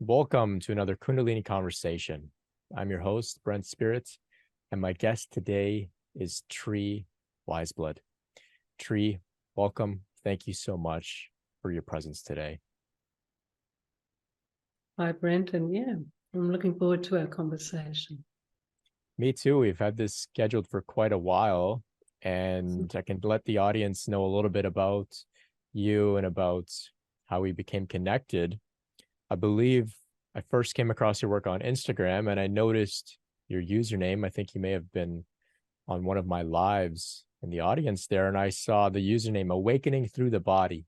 Welcome to another Kundalini conversation. I'm your host, Brent Spirit, and my guest today is Tree Wiseblood. Tree, welcome. Thank you so much for your presence today. Hi, Brent, and yeah, I'm looking forward to our conversation. Me too. We've had this scheduled for quite a while, and I can let the audience know a little bit about you and about how we became connected. I believe I first came across your work on Instagram and I noticed your username. I think you may have been on one of my lives in the audience there, and I saw the username Awakening Through the Body.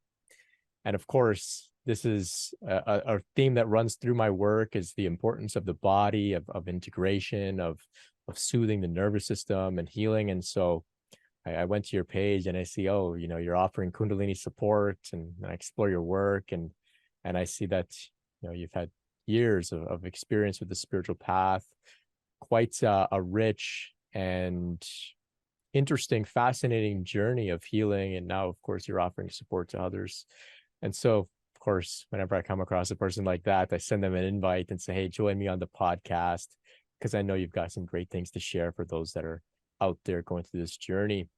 And of course, this is a theme that runs through my work, is the importance of the body, of integration, of soothing the nervous system and healing. And so I went to your page and I see, oh, you're offering Kundalini support, and I explore your work, and I see that you've had years of experience with the spiritual path, quite a rich and interesting, fascinating journey of healing. And now, of course, you're offering support to others. And so, of course, whenever I come across a person like that, I send them an invite and say, hey, join me on the podcast, because I know you've got some great things to share for those that are out there going through this journey.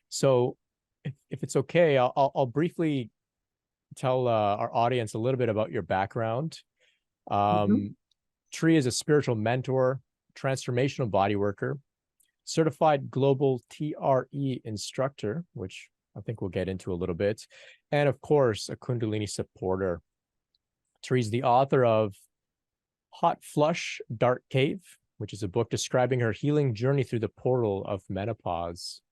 So if it's okay, I'll briefly tell our audience a little bit about your background. Tree is a spiritual mentor, transformational body worker, certified global TRE instructor, which I think we'll get into a little bit, and of course, a Kundalini supporter. Tree's the author of Hot Flush, Dark Cave, which is a book describing her healing journey through the portal of menopause.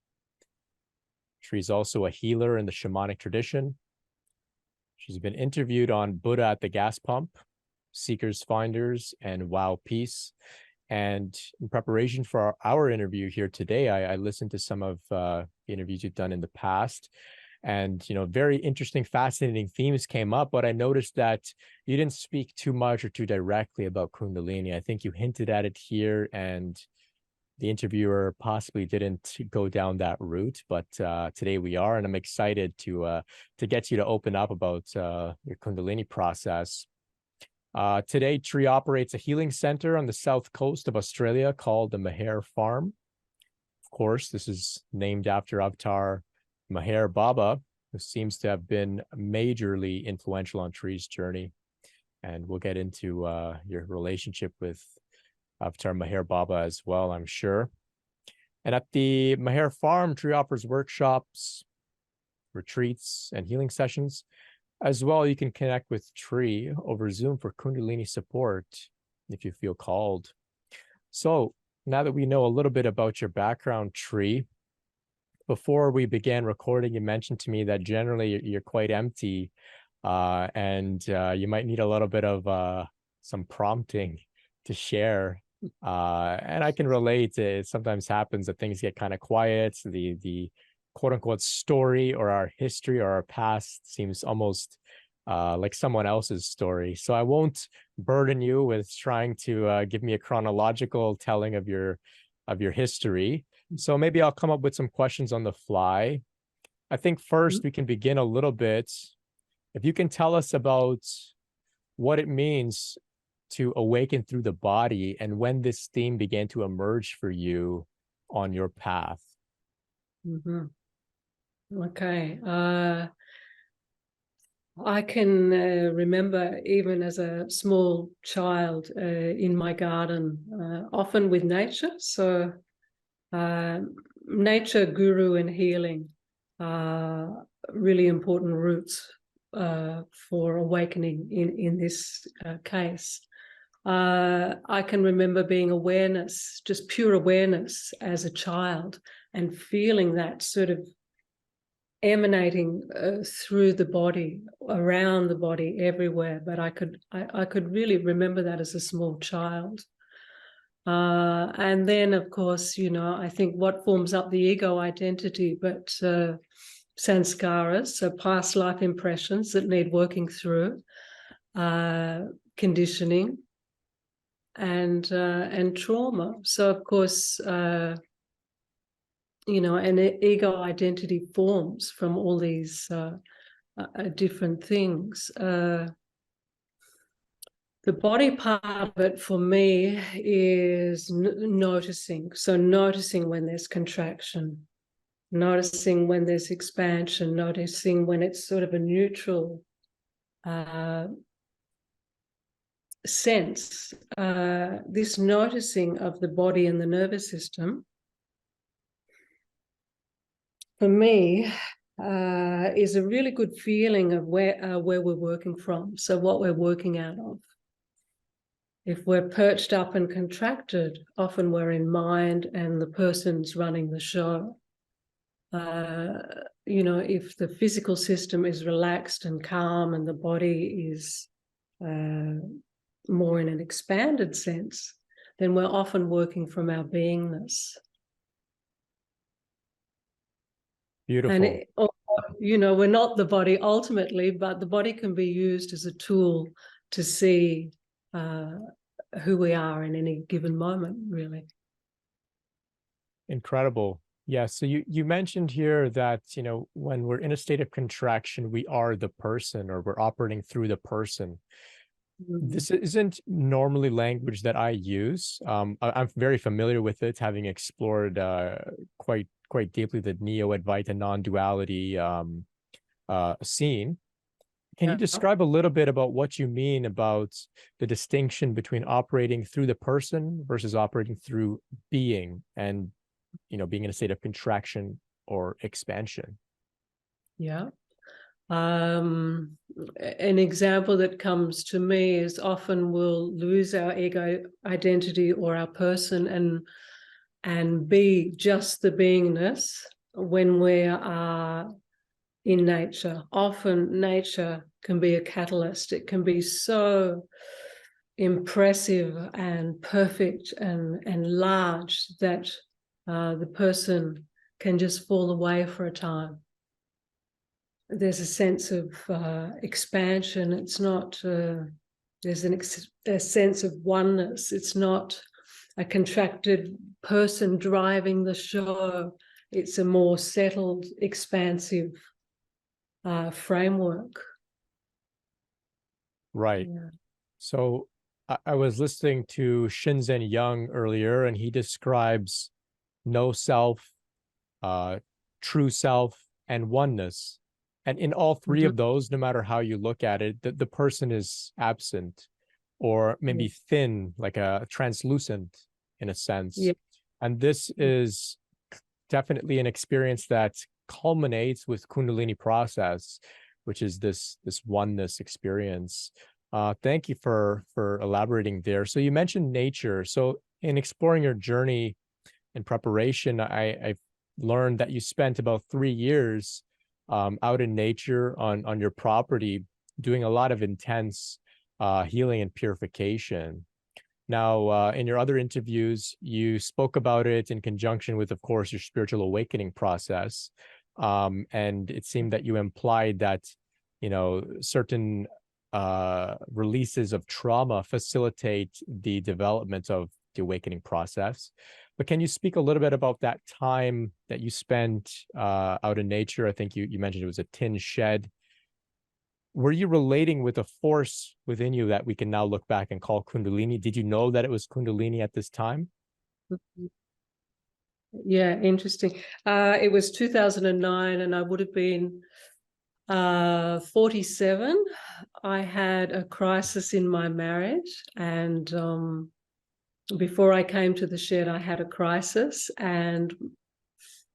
Tree's also a healer in the shamanic tradition. She's been interviewed on Buddha at the Gas Pump, Seekers Finders, and Wow Peace. And in preparation for our interview here today, I listened to some of the interviews you've done in the past. And, very interesting, fascinating themes came up, but I noticed that you didn't speak too much or too directly about Kundalini. I think you hinted at it here, and the interviewer possibly didn't go down that route, but today we are, and I'm excited to get you to open up about your Kundalini process. Today, Tree operates a healing center on the south coast of Australia called the Meher Farm. Of course, this is named after Avatar Meher Baba, who seems to have been majorly influential on Tree's journey. And we'll get into your relationship with Avatar Meher Baba as well, I'm sure. And at the Meher Farm, Tree offers workshops, retreats, and healing sessions. As well, you can connect with Tree over Zoom for Kundalini support if you feel called. So now that we know a little bit about your background, Tree, before we began recording, you mentioned to me that generally you're quite empty, and you might need a little bit of some prompting to share. And I can relate. It sometimes happens that things get kind of quiet. The quote unquote story or our history or our past seems almost like someone else's story. So I won't burden you with trying to give me a chronological telling of your history. So maybe I'll come up with some questions on the fly. I think first we can begin a little bit. If you can tell us about what it means to awaken through the body and when this theme began to emerge for you on your path. Okay. I can remember even as a small child in my garden, often with nature. So nature, guru, and healing are really important roots for awakening in this case. I can remember being awareness, just pure awareness as a child, and feeling that sort of emanating through the body, around the body, everywhere. But I could really remember that as a small child. And then, of course, I think what forms up the ego identity, but sanskaras, so past life impressions that need working through, conditioning, and trauma. So, of course, an ego identity forms from all these different things. The body part of it for me is noticing. So noticing when there's contraction, noticing when there's expansion, noticing when it's sort of a neutral sense. This noticing of the body and the nervous system, for me, is a really good feeling of where we're working from. So what we're working out of. If we're perched up and contracted, often we're in mind and the person's running the show. You know, if the physical system is relaxed and calm and the body is more in an expanded sense, then we're often working from our beingness. Beautiful. And, you know, we're not the body ultimately, but the body can be used as a tool to see who we are in any given moment, really. Incredible. Yeah. So you mentioned here that, you know, when we're in a state of contraction, we are the person, or we're operating through the person. This isn't normally language that I use. I'm very familiar with it, having explored quite deeply the neo-Advaita non-duality scene. Can you describe a little bit about what you mean about the distinction between operating through the person versus operating through being, and, you know, being in a state of contraction or expansion? Yeah. An example that comes to me is often we'll lose our ego identity or our person and be just the beingness when we are in nature. Often nature can be a catalyst. It can be so impressive and perfect and large that the person can just fall away for a time. There's a sense of expansion. It's not, there's a sense of oneness. It's not a contracted person driving the show. It's a more settled, expansive framework. Right. Yeah. So I was listening to Shinzen Young earlier, and he describes no self, true self, and oneness. And in all three of those, no matter how you look at it, the person is absent, or maybe thin, like a translucent in a sense. Yeah. And this is definitely an experience that culminates with Kundalini process, which is this oneness experience. Thank you for elaborating there. So you mentioned nature. So in exploring your journey in preparation, I've learned that you spent about 3 years out in nature on your property, doing a lot of intense healing and purification. Now, in your other interviews, you spoke about it in conjunction with, of course, your spiritual awakening process. And it seemed that you implied that, you know, certain releases of trauma facilitate the development of the awakening process. But can you speak a little bit about that time that you spent out in nature? I think you mentioned it was a tin shed. Were you relating with a force within you that we can now look back and call Kundalini? Did you know that it was Kundalini at this time? Yeah, interesting. It was 2009 and I would have been 47. I had a crisis in my marriage, and before I came to the shed, I had a crisis, and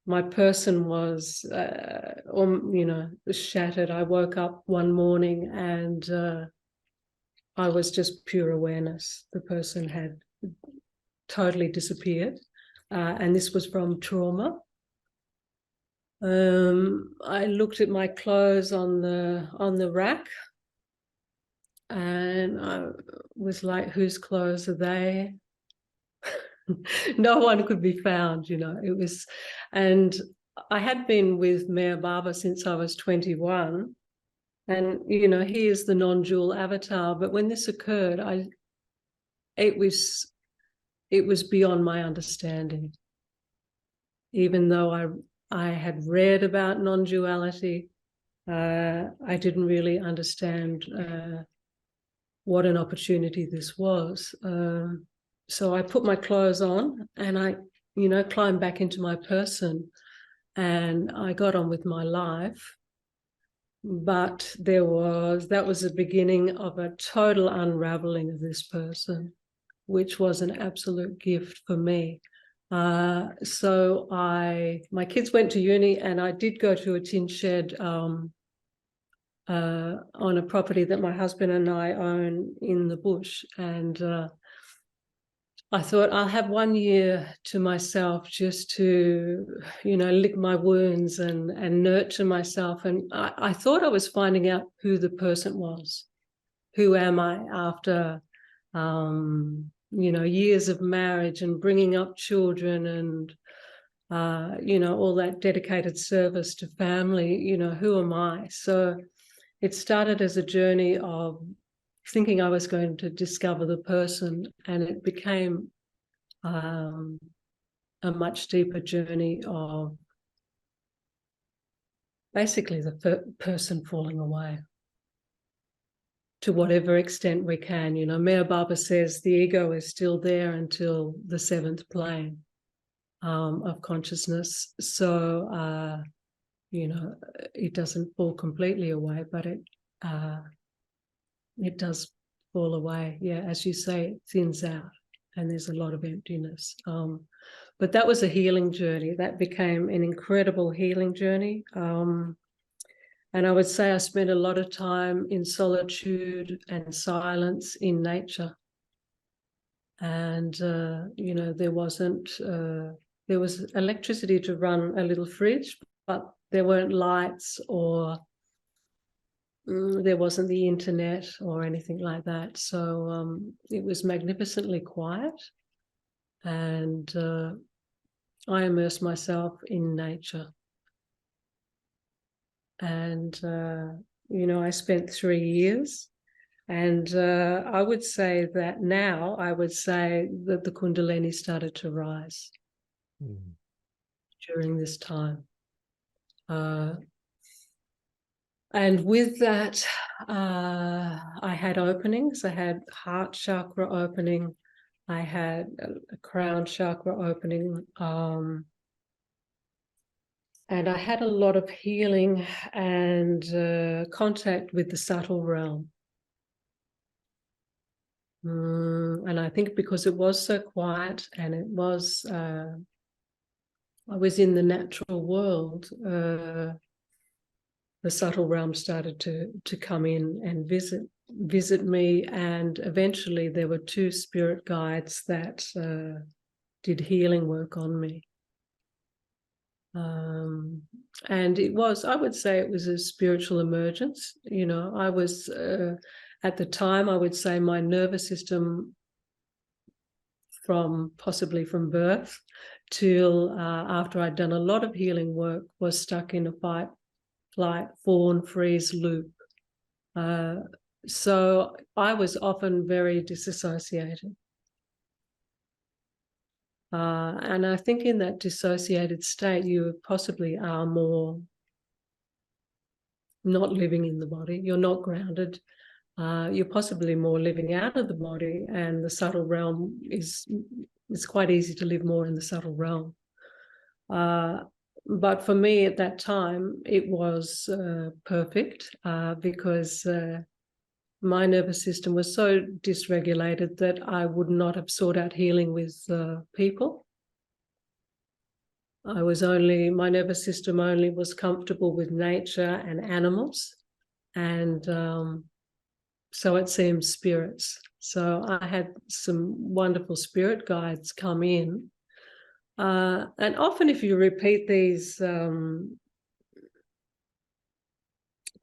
my person was, you know, shattered. I woke up one morning and I was just pure awareness. The person had totally disappeared, and this was from trauma. I looked at my clothes on the rack, and I was like, whose clothes are they? No one could be found, you know. It was, and I had been with Mayor Baba since I was 21, and you know, he is the non-dual avatar. But when this occurred, it was beyond my understanding. Even though I had read about non-duality, I didn't really understand what an opportunity this was. So I put my clothes on and I, climbed back into my person, and I got on with my life. But that was the beginning of a total unraveling of this person, which was an absolute gift for me. So my kids went to uni, and I did go to a tin shed on a property that my husband and I own in the bush. And I thought I'll have 1 year to myself just to, lick my wounds and nurture myself. And I thought I was finding out who the person was. Who am I after, years of marriage and bringing up children and, all that dedicated service to family, who am I? So it started as a journey of thinking I was going to discover the person, and it became a much deeper journey of basically the person falling away to whatever extent we can. Meher Baba says the ego is still there until the 7th plane of consciousness. So, it doesn't fall completely away, but it does fall away. Yeah, as you say, it thins out and there's a lot of emptiness. But that was a healing journey. That became an incredible healing journey. And I would say I spent a lot of time in solitude and silence in nature. And, there was electricity to run a little fridge, but there weren't lights, or there wasn't the internet or anything like that. So it was magnificently quiet, and I immersed myself in nature. And, I spent 3 years, and I would say that now I would say that the Kundalini started to rise during this time. And with that, I had openings. I had heart chakra opening. I had a crown chakra opening. And I had a lot of healing and contact with the subtle realm. And I think because it was so quiet, and it was, I was in the natural world, the subtle realm started to come in and visit me. And eventually there were 2 spirit guides that did healing work on me. And I would say it was a spiritual emergence. I was, at the time, I would say my nervous system, possibly from birth till after I'd done a lot of healing work, was stuck in a fight, flight, fawn, freeze loop. So I was often very disassociated. And I think in that dissociated state, you possibly are more not living in the body. You're not grounded. You're possibly more living out of the body, and the subtle realm it's quite easy to live more in the subtle realm. But for me at that time, it was perfect because my nervous system was so dysregulated that I would not have sought out healing with people. My nervous system only was comfortable with nature and animals, and so it seems spirits. So I had some wonderful spirit guides come in. And often if you repeat these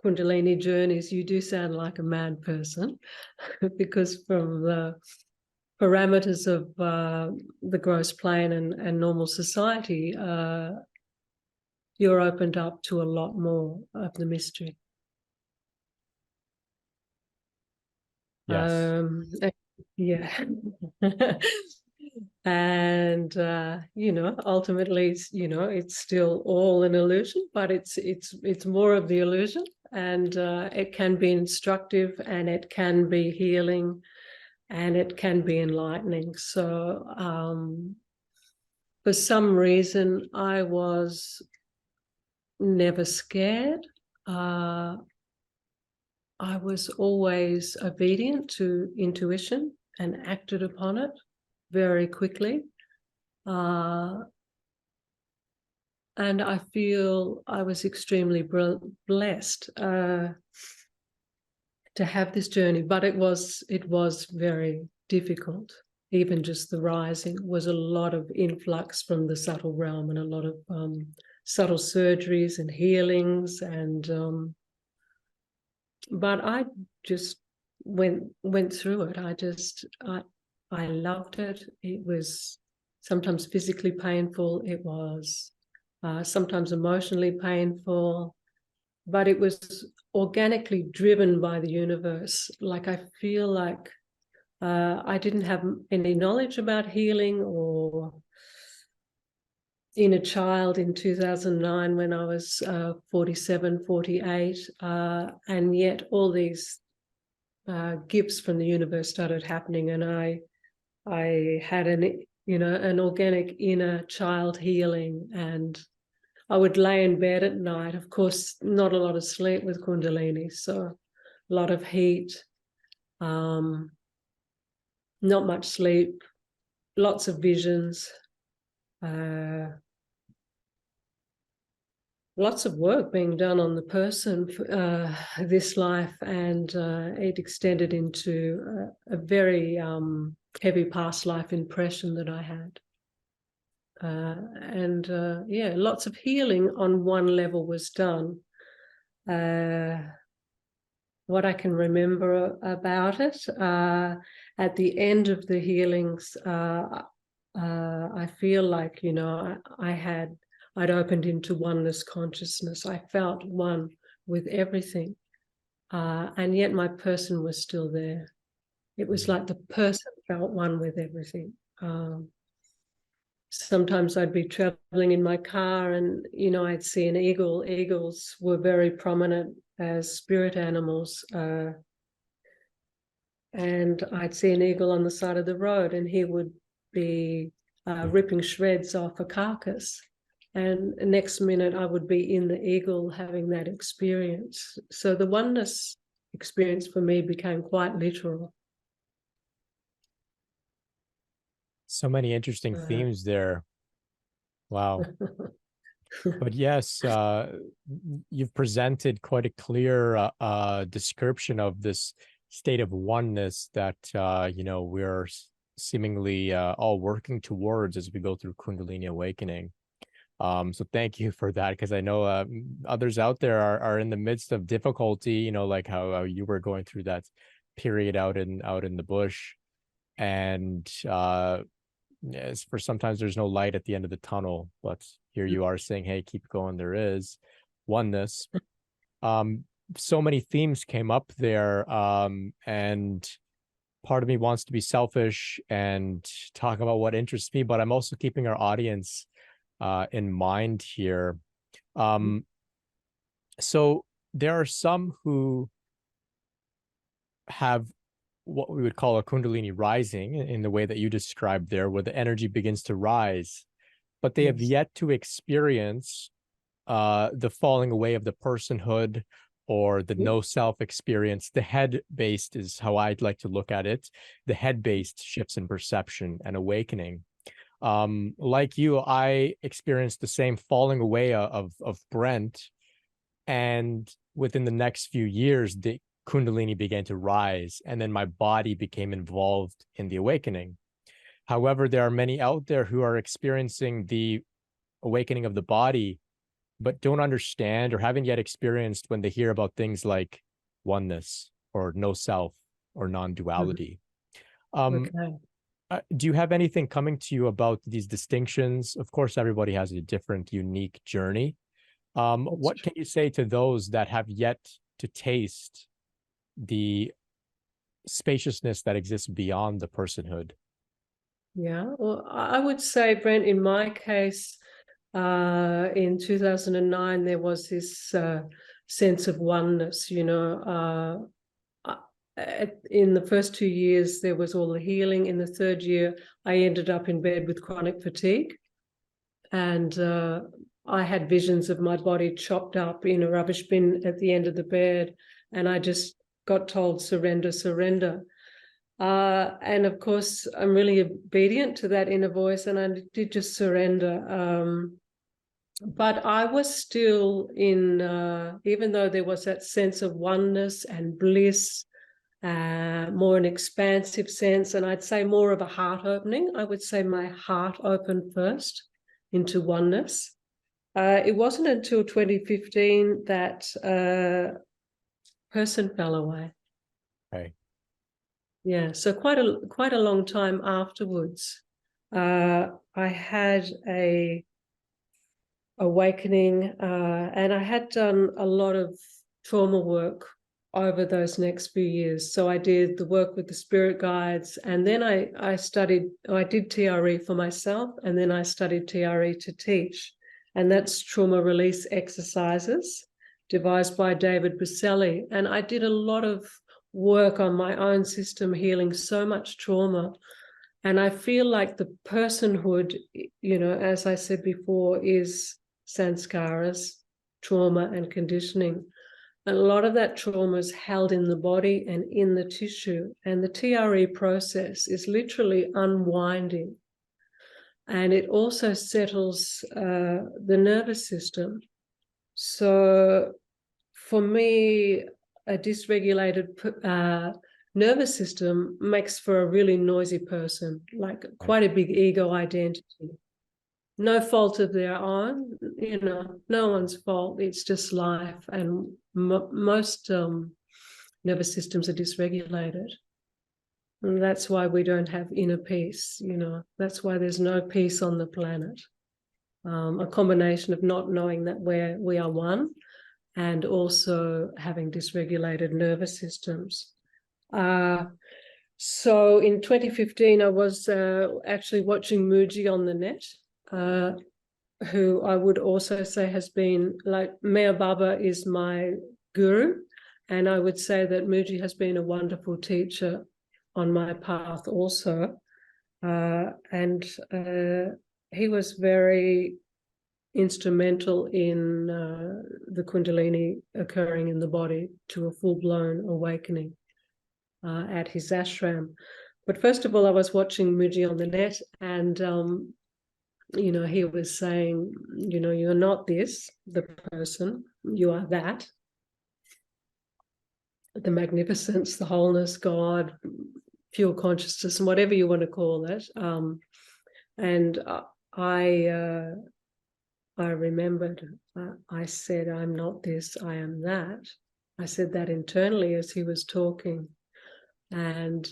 Kundalini journeys, you do sound like a mad person because from the parameters of the gross plane and normal society, you're opened up to a lot more of the mystery. Yes. Yeah. And ultimately it's still all an illusion, but it's more of the illusion. and it can be instructive, and it can be healing, and it can be enlightening. So for some reason, I was never scared. I was always obedient to intuition and acted upon it very quickly. And I feel I was extremely blessed to have this journey, but it was very difficult. Even just the rising was a lot of influx from the subtle realm, and a lot of subtle surgeries and healings, and but I just went through it. I loved it. It was sometimes physically painful. It was sometimes emotionally painful, but it was organically driven by the universe. Like, I feel like I didn't have any knowledge about healing or inner child in 2009 when I was 47, 48, and yet all these gifts from the universe started happening, and I had an organic inner child healing, and I would lay in bed at night. Of course, not a lot of sleep with Kundalini, so a lot of heat, not much sleep, lots of visions, lots of work being done on the person this life, and it extended into a very heavy past life impression that I had. Yeah, lots of healing on one level was done. What I can remember about it, at the end of the healings, I feel like, I'd opened into oneness consciousness. I felt one with everything, and yet my person was still there. It was like the person felt one with everything. Sometimes I'd be traveling in my car, and I'd see an eagle. Eagles were very prominent as spirit animals, and I'd see an eagle on the side of the road, and he would be ripping shreds off a carcass, and the next minute I would be in the eagle having that experience. So the oneness experience for me became quite literal. So many interesting themes there. Wow. But yes, you've presented quite a clear description of this state of oneness that we're seemingly all working towards as we go through Kundalini awakening. So thank you for that, because I know others out there are in the midst of difficulty, like how you were going through that period out in the bush, and yes, for sometimes there's no light at the end of the tunnel, but here you are saying, hey, keep going, there is oneness. So many themes came up there, and part of me wants to be selfish and talk about what interests me, but I'm also keeping our audience in mind here. So there are some who have what we would call a Kundalini rising in the way that you described there, where the energy begins to rise, but they have yet to experience the falling away of the personhood or the no self experience. The head-based is how I'd like to look at it. The head-based shifts in perception and awakening. Like you, I experienced the same falling away of Brent, and within the next few years, the Kundalini began to rise, and then my body became involved in the awakening. However, there are many out there who are experiencing the awakening of the body, but don't understand or haven't yet experienced when they hear about things like oneness or no self or non-duality. Okay. Do you have anything coming to you about these distinctions? Of course, everybody has a different, unique journey. What can you say to those that have yet to taste the spaciousness that exists beyond the personhood? Yeah, well, I would say, Brent, in my case, in 2009, there was this sense of oneness, you know. In the first 2 years, there was all the healing. In the third year, I ended up in bed with chronic fatigue. And I had visions of my body chopped up in a rubbish bin at the end of the bed. And I just got told, surrender, surrender. And of course, I'm really obedient to that inner voice, and I did just surrender. But I was still in, even though there was that sense of oneness and bliss, more an expansive sense, and I'd say more of a heart opening. I would say my heart opened first into oneness. It wasn't until 2015 that person fell away. Okay. Yeah, so quite a long time afterwards, I had a awakening, and I had done a lot of trauma work over those next few years. So I did the work with the spirit guides, and then I did TRE for myself, and then I studied TRE to teach, and that's trauma release exercises devised by David Busselli. And I did a lot of work on my own system, healing so much trauma. And I feel like the personhood, you know, as I said before, is sanskaras, trauma and conditioning. And a lot of that trauma is held in the body and in the tissue. And the TRE process is literally unwinding. And it also settles the nervous system. So for me, a dysregulated nervous system makes for a really noisy person, like quite a big ego identity. No fault of their own, you know, no one's fault. It's just life. And most nervous systems are dysregulated. And that's why we don't have inner peace, you know. That's why there's no peace on the planet. A combination of not knowing that we are one, and also having dysregulated nervous systems. So in 2015, I was actually watching Mooji on the net, who I would also say has been, like, Meher Baba is my guru, and I would say that Mooji has been a wonderful teacher on my path also. And he was very instrumental in the Kundalini occurring in the body to a full-blown awakening at his ashram. But first of all, I was watching Mooji on the net, and you know, he was saying, you know, you're not this, the person, you are that. The magnificence, the wholeness, God, pure consciousness, and whatever you want to call it. And I remembered, I said, I'm not this, I am that. I said that internally as he was talking. And,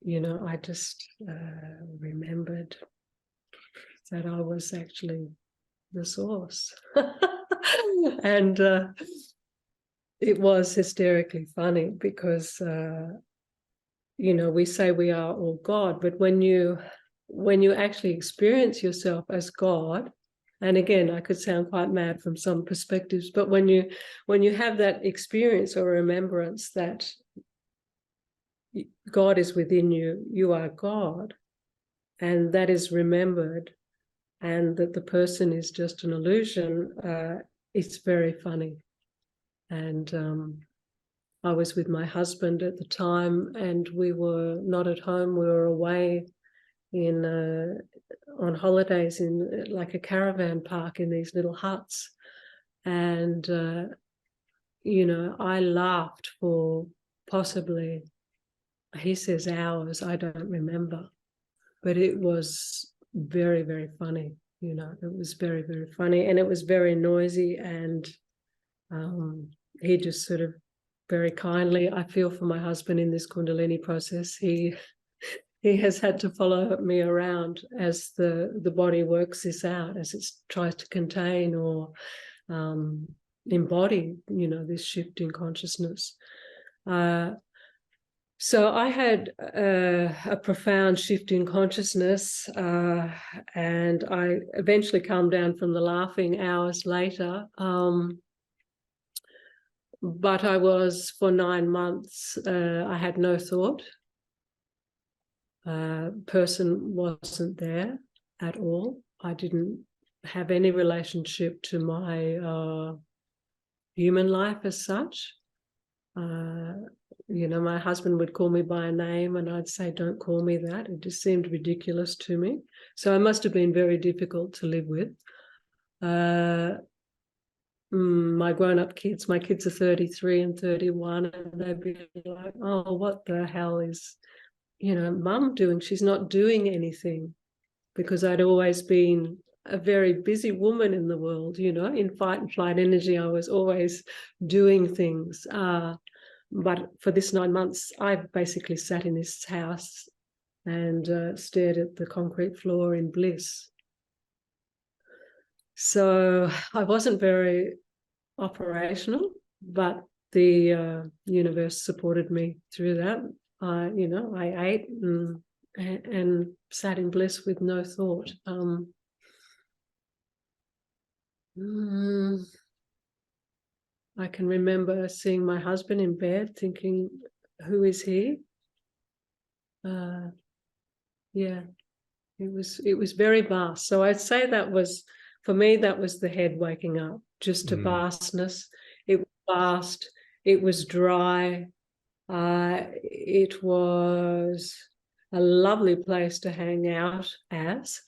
you know, I just remembered that I was actually the source. And it was hysterically funny because, you know, we say we are all God, but when you actually experience yourself as God, and again, I could sound quite mad from some perspectives, but when you have that experience or remembrance that God is within you, you are God, and that is remembered, and that the person is just an illusion, it's very funny. And I was with my husband at the time, and we were not at home, we were away on holidays in like a caravan park in these little huts. And, you know, I laughed for possibly, he says hours, I don't remember, but it was very, very funny. You know, it was very, very funny, and it was very noisy. And he just sort of very kindly, I feel for my husband in this Kundalini process, he has had to follow me around as the body works this out, as it tries to contain or embody, you know, this shift in consciousness. So I had a profound shift in consciousness, and I eventually calmed down from the laughing hours later. but I was, for 9 months, I had no thought. Person wasn't there at all. I didn't have any relationship to my human life as such. You know, my husband would call me by a name and I'd say, don't call me that. It just seemed ridiculous to me. So I must have been very difficult to live with. My grown-up kids, my kids are 33 and 31, and they'd be like, oh, what the hell is, you know, mum doing? She's not doing anything. Because I'd always been a very busy woman in the world, you know, in fight and flight energy. I was always doing things. But for this 9 months, I basically sat in this house and stared at the concrete floor in bliss. So I wasn't very operational, but the universe supported me through that. You know, I ate and sat in bliss with no thought. I can remember seeing my husband in bed, thinking, "Who is he?" Yeah, it was very vast. So I'd say that was, for me, that was the head waking up, just to vastness. It was vast. It was dry. It was a lovely place to hang out as,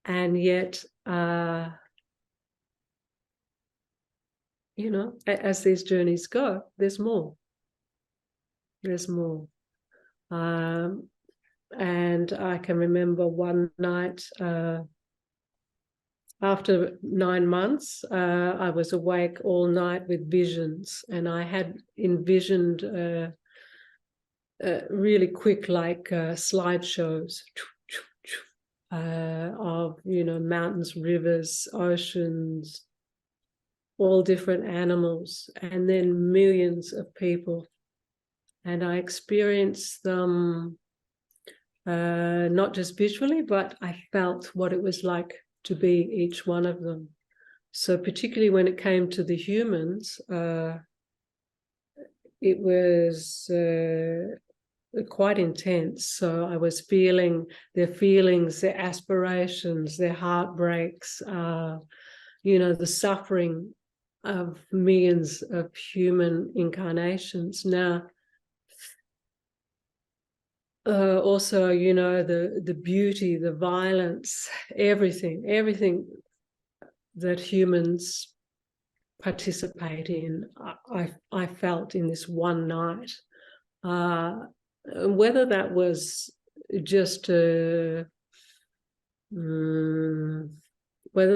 and yet, you know, as these journeys go, there's more. There's more. And I can remember one night, after 9 months, I was awake all night with visions, and I had envisioned really quick, like slideshows of, you know, mountains, rivers, oceans, all different animals, and then millions of people. And I experienced them not just visually, but I felt what it was like to be each one of them. So particularly when it came to the humans, it was quite intense. So I was feeling their feelings, their aspirations, their heartbreaks, you know, the suffering of millions of human incarnations. Now, also, you know, the beauty, the violence, everything that humans participate in, I felt in this one night. Whether that was just whether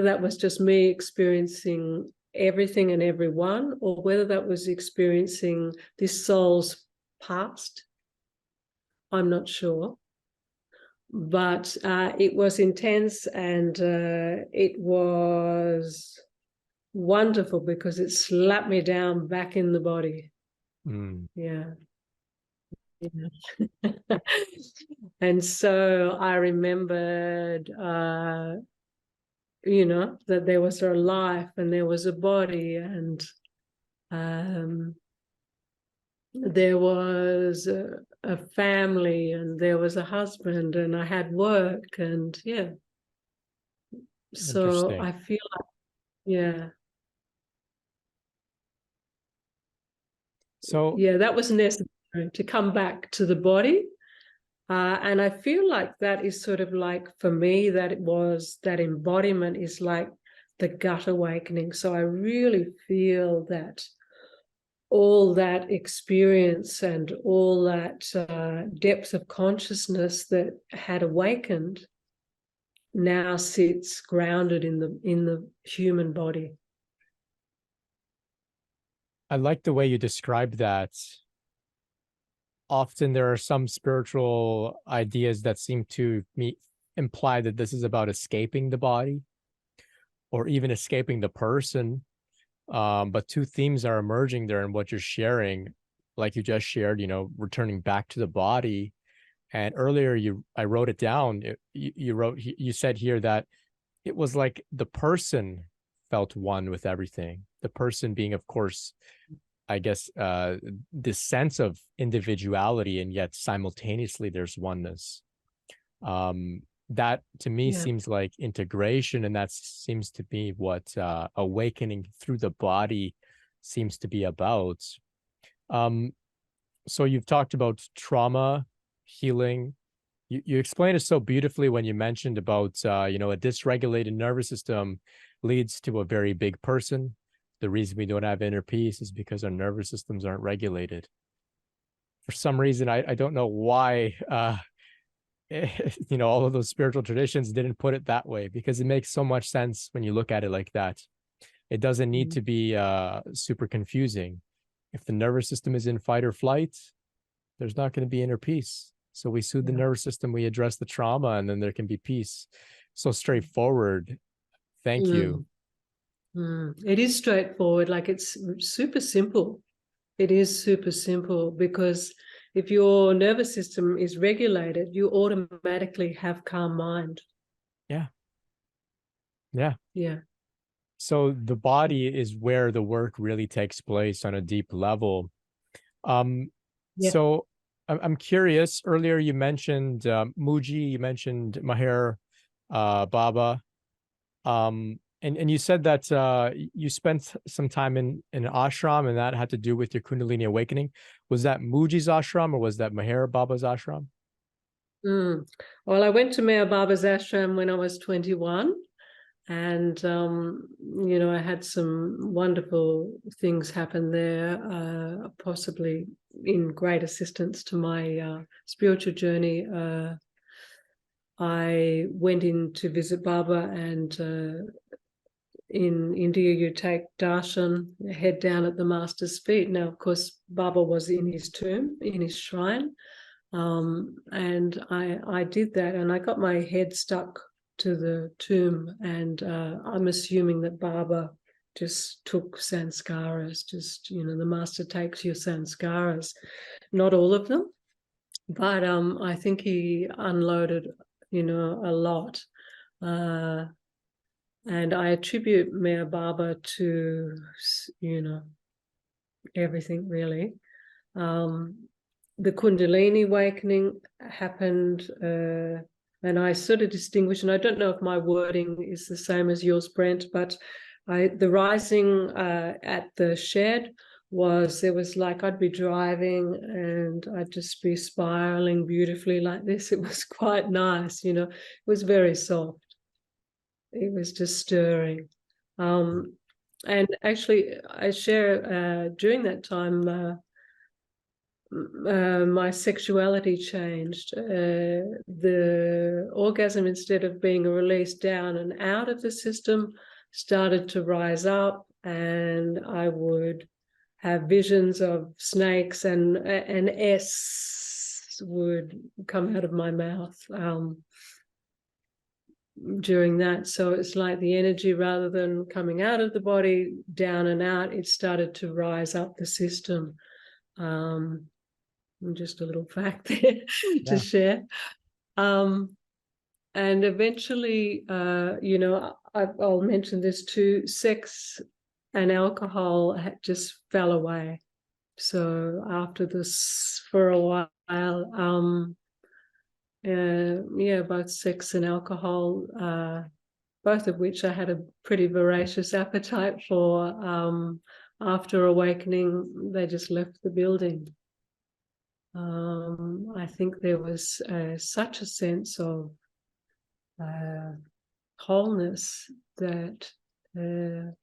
that was just me experiencing everything and everyone, or whether that was experiencing this soul's past, I'm not sure. But it was intense, and it was wonderful because it slapped me down back in the body. Yeah. And so I remembered, you know, that there was a life and there was a body, and there was a family, and there was a husband, and I had work, and yeah. So I feel like, yeah. So yeah, that was necessary to come back to the body. And I feel like that is sort of like, for me, that embodiment is like the gut awakening. So I really feel that all that experience and all that depth of consciousness that had awakened now sits grounded in the human body. I like the way you describe that. Often there are some spiritual ideas that seem to imply that this is about escaping the body or even escaping the person. But two themes are emerging there in what you're sharing, like you just shared, you know, returning back to the body. And earlier I wrote it down. You said here that it was like the person felt one with everything. the person being, of course, I guess, this sense of individuality, and yet simultaneously there's oneness. That to me Yeah. seems like integration, and that seems to be what awakening through the body seems to be about. So you've talked about trauma healing. You explained it so beautifully when you mentioned about a dysregulated nervous system leads to a very big person. The reason we don't have inner peace is because our nervous systems aren't regulated. For some reason, I don't know why all of those spiritual traditions didn't put it that way, because it makes so much sense when you look at it like that. It doesn't need to be super confusing. If the nervous system is in fight or flight, there's not going to be inner peace. So we soothe the nervous system, we address the trauma, and then there can be peace. So straightforward. Thank you. It is straightforward. Like, it's super simple. It is super simple, because if your nervous system is regulated, you automatically have calm mind. Yeah. Yeah. Yeah. So the body is where the work really takes place on a deep level. Yeah. So I'm curious. Earlier you mentioned Mooji, you mentioned Maher Baba, and you said that you spent some time in an ashram, and that had to do with your Kundalini awakening. Was that Mooji's ashram, or was that Maher Baba's ashram? Well, I went to Maher Baba's ashram when I was 21. And, I had some wonderful things happen there, possibly in great assistance to my spiritual journey. I went in to visit Baba, and in India, you take darshan, head down at the master's feet. Now, of course, Baba was in his tomb, in his shrine. And I did that, and I got my head stuck to the tomb, and I'm assuming that Baba just took sanskaras, the master takes your sanskaras, not all of them, but I think he unloaded, a lot. And I attribute Maher Baba to, everything really. The Kundalini awakening happened, and I sort of distinguish, and I don't know if my wording is the same as yours, Brent, but the rising at the shed there was like I'd be driving and I'd just be spiraling beautifully like this. It was quite nice, it was very soft. It was just stirring. And actually, I share during that time, my sexuality changed. The orgasm, instead of being a release down and out of the system, started to rise up, and I would have visions of snakes, and an S would come out of my mouth during that. So it's like the energy, rather than coming out of the body, down and out, it started to rise up the system. Just a little fact there to share. And eventually, I'll mention this too, sex and alcohol just fell away. So after this, for a while, both sex and alcohol, both of which I had a pretty voracious appetite for, after awakening, they just left the building. I think there was such a sense of wholeness that there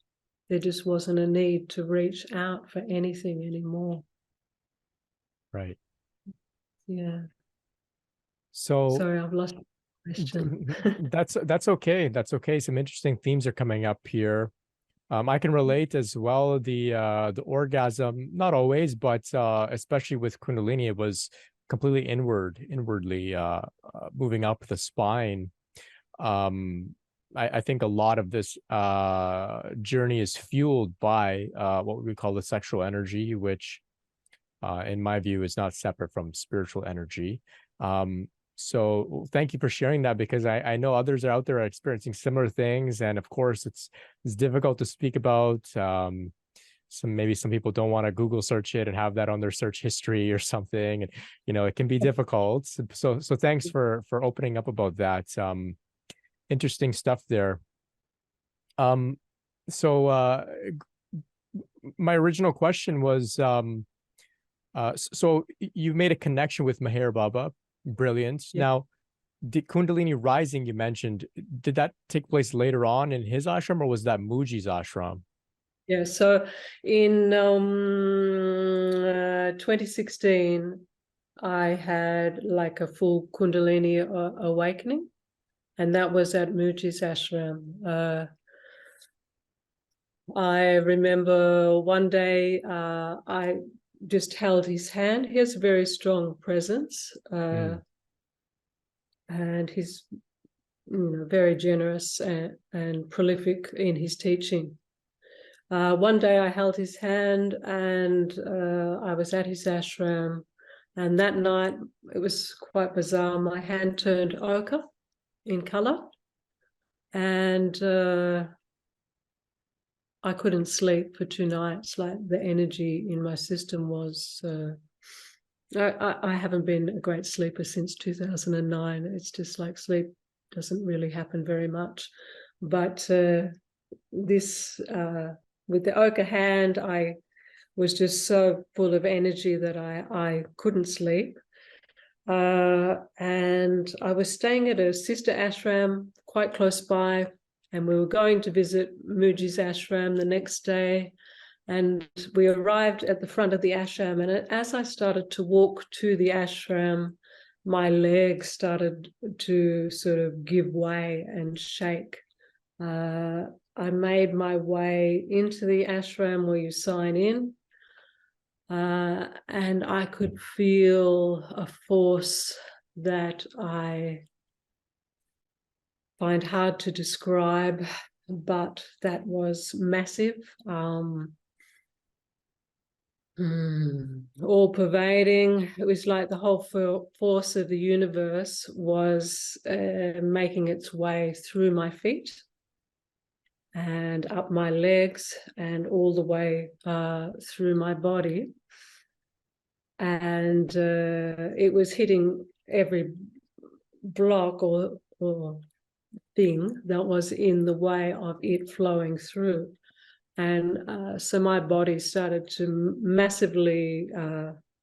just wasn't a need to reach out for anything anymore. Right. Yeah. So sorry, I've lost the question. that's okay. That's okay. Some interesting themes are coming up here. I can relate as well. The orgasm, not always, but especially with Kundalini, it was completely inwardly moving up the spine. I think a lot of this journey is fueled by what we call the sexual energy, which in my view is not separate from spiritual energy. So thank you for sharing that, because I know others are out there are experiencing similar things. And of course, it's difficult to speak about. Maybe some people don't want to Google search it and have that on their search history or something. And, it can be difficult. So thanks for opening up about that. Interesting stuff there. So my original question was, so you made a connection with Meher Baba. Brilliant. Yeah. Now, did Kundalini rising you mentioned, did that take place later on in his ashram, or was that Mooji's ashram? Yeah, so in 2016, I had like a full Kundalini awakening, and that was at Mooji's ashram. I remember one day I just held his hand. He has a very strong presence, and he's very generous and prolific in his teaching. One day I held his hand, and I was at his ashram, and that night it was quite bizarre. My hand turned ochre in color, and I couldn't sleep for 2 nights. Like, the energy in my system was I haven't been a great sleeper since 2009. It's just like sleep doesn't really happen very much. But this with the ochre hand, I was just so full of energy that I couldn't sleep. And I was staying at a sister ashram quite close by, and we were going to visit Mooji's ashram the next day. And we arrived at the front of the ashram, and as I started to walk to the ashram, my legs started to sort of give way and shake. I made my way into the ashram where you sign in, and I could feel a force that I find hard to describe, but that was massive. All pervading. It was like the whole force of the universe was making its way through my feet and up my legs and all the way through my body. And it was hitting every block or thing that was in the way of it flowing through. And so my body started to massively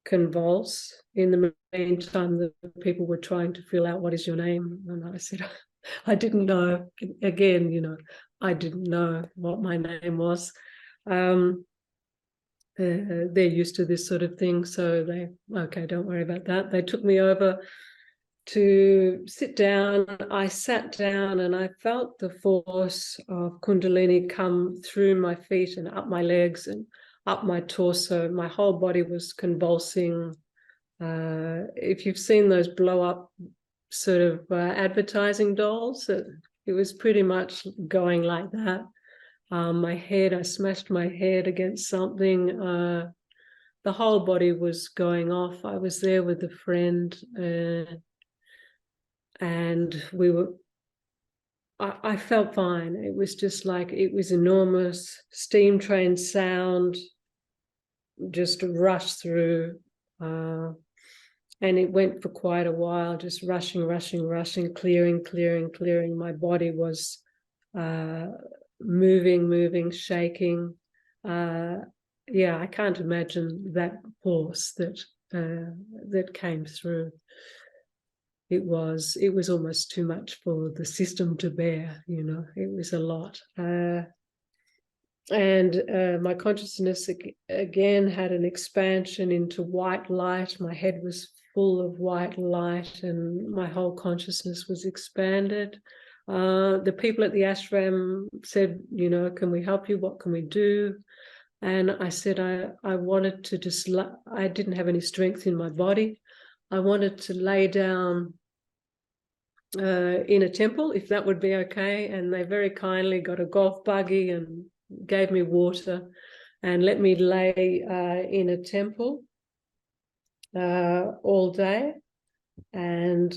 convulse. In the meantime, the people were trying to fill out, what is your name? And I said, I didn't know. Again, I didn't know what my name was. They're used to this sort of thing. So okay, don't worry about that. They took me over to sit down. I sat down and I felt the force of Kundalini come through my feet and up my legs and up my torso. My whole body was convulsing. If you've seen those blow up sort of advertising dolls, it was pretty much going like that. I smashed my head against something. The whole body was going off. I was there with a friend, and I felt fine. It was just like, it was enormous. Steam train sound just rushed through, and it went for quite a while, just rushing, clearing. My body was moving, shaking. Yeah, I can't imagine that force that came through. It was almost too much for the system to bear, it was a lot. And my consciousness again had an expansion into white light. My head was full of white light and my whole consciousness was expanded. The people at the ashram said, can we help you? What can we do? And I said I wanted to I didn't have any strength in my body. I wanted to lay down in a temple, if that would be okay. And they very kindly got a golf buggy and gave me water and let me lay in a temple all day. And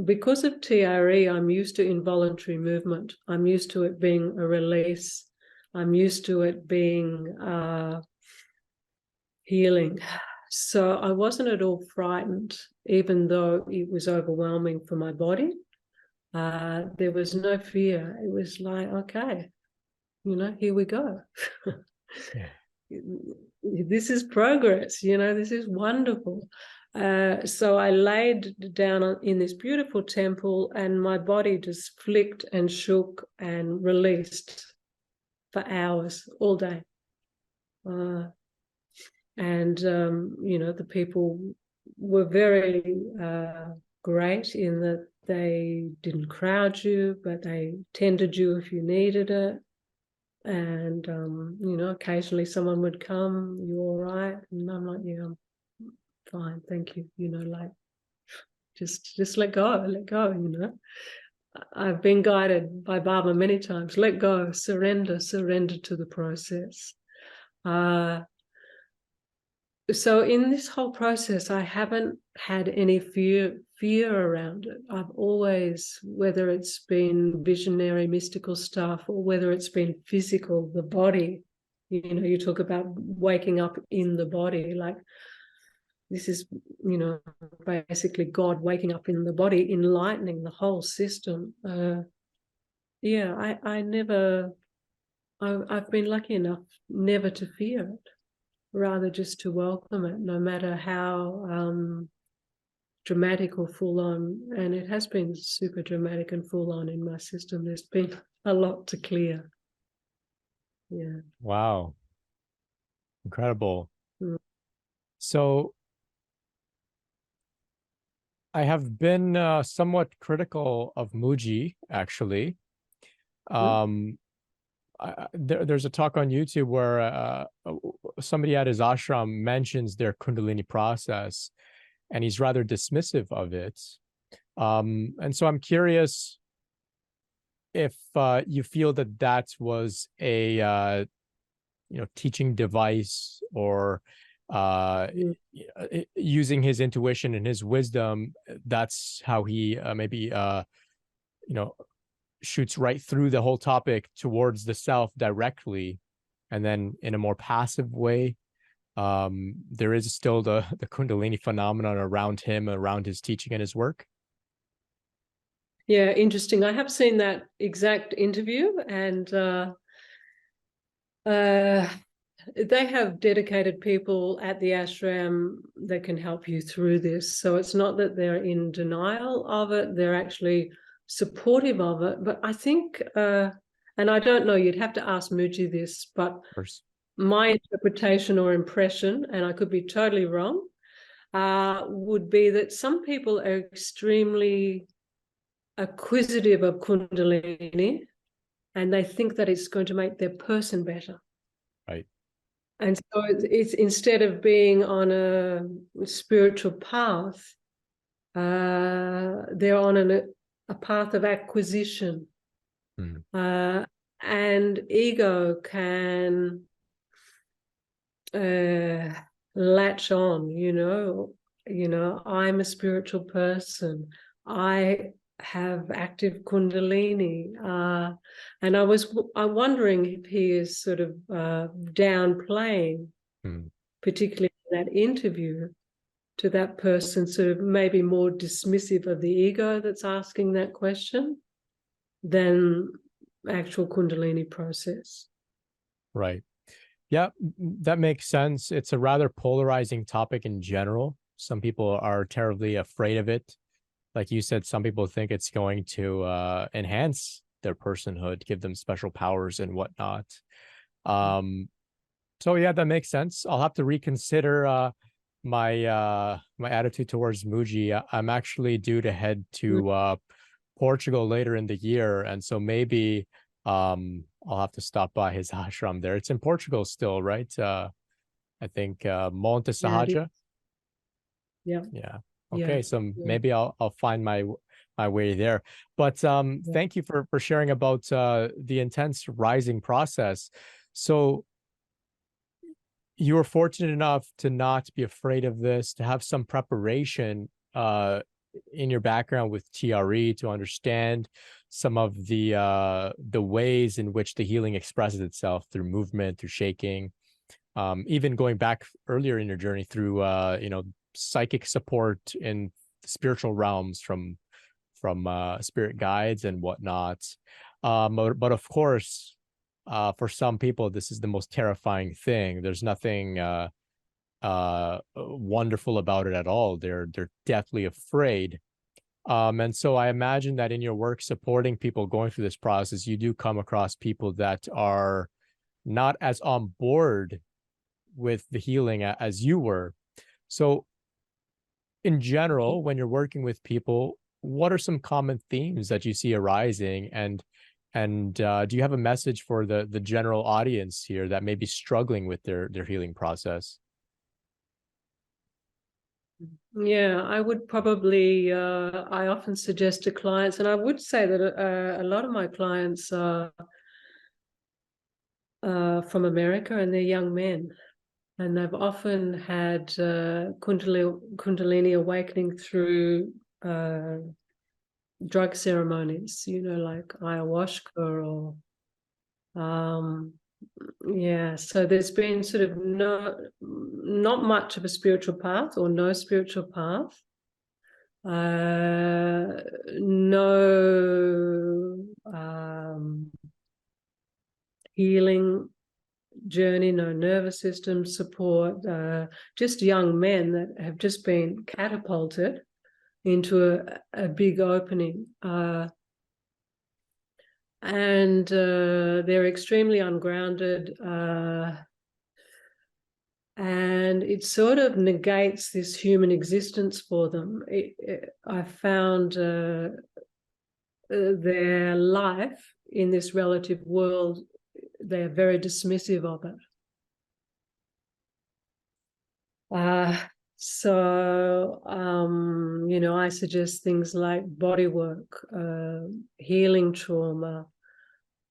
because of TRE, I'm used to involuntary movement. I'm used to it being a release. I'm used to it being healing. So I wasn't at all frightened, even though it was overwhelming for my body. There was no fear. It was like, okay, here we go. Yeah. This is progress, this is wonderful. So I laid down in this beautiful temple, and my body just flicked and shook and released for hours, all day. And the people were very great in that they didn't crowd you, but they tended you if you needed it. And occasionally someone would come, "You all right?" And I'm like, "Yeah, I'm fine, thank you." Like, just let go. I've been guided by Baba many times. Let go, surrender to the process. So in this whole process, I haven't had any fear around it. I've always, whether it's been visionary, mystical stuff, or whether it's been physical, the body, you talk about waking up in the body, like this is, basically God waking up in the body, enlightening the whole system. I've been lucky enough never to fear it, rather just to welcome it, no matter how dramatic or full on. And it has been super dramatic and full on in my system. There's been a lot to clear. Yeah. Wow. Incredible. Mm. So I have been somewhat critical of Mooji, actually. Mm. There's a talk on YouTube where somebody at his ashram mentions their Kundalini process, and he's rather dismissive of it. And so I'm curious if you feel that that was a teaching device, or using his intuition and his wisdom. That's how he maybe shoots right through the whole topic towards the self directly, and then in a more passive way, there is still the Kundalini phenomenon around him, around his teaching and his work. Yeah, interesting. I have seen that exact interview, and they have dedicated people at the ashram that can help you through this. So it's not that they're in denial of it, they're actually supportive of it. But I think, and I don't know, you'd have to ask Mooji this, but my interpretation or impression, and I could be totally wrong, would be that some people are extremely acquisitive of Kundalini, and they think that it's going to make their person better. Right. And so it's instead of being on a spiritual path, they're on a path of acquisition. And ego can latch on, I'm a spiritual person. I have active Kundalini. And I'm wondering if he is sort of downplaying, particularly in that interview, to that person, sort of maybe more dismissive of the ego that's asking that question than actual Kundalini process. Right. Yeah, that makes sense. It's a rather polarizing topic in general. Some people are terribly afraid of it. Like you said, some people think it's going to enhance their personhood, give them special powers and whatnot. So yeah, that makes sense. I'll have to reconsider my attitude towards Mooji. I'm actually due to head to Portugal later in the year, and so maybe I'll have to stop by his ashram there. It's in Portugal still, right? I think Monte Sahaja. Yeah. Yeah. Okay, so maybe I'll find my way there. But thank you for sharing about the intense rising process. So you were fortunate enough to not be afraid of this, to have some preparation in your background with TRE, to understand some of the ways in which the healing expresses itself through movement, through shaking, even going back earlier in your journey through psychic support in spiritual realms from spirit guides and whatnot. But of course, for some people, this is the most terrifying thing. There's nothing wonderful about it at all. They're deathly afraid. And so I imagine that in your work supporting people going through this process, you do come across people that are not as on board with the healing as you were. So in general, when you're working with people, what are some common themes that you see arising, and do you have a message for the general audience here that may be struggling with their healing process? Yeah, I would probably, I often suggest to clients, and I would say that a lot of my clients are from America, and they're young men, and they've often had Kundalini awakening through drug ceremonies, like ayahuasca or yeah. So there's been sort of not much of a spiritual path, or no spiritual path. No healing journey, no nervous system support, just young men that have just been catapulted into a big opening. And they're extremely ungrounded, and it sort of negates this human existence for them. I found their life in this relative world, they're very dismissive of it. So I suggest things like body work, healing trauma,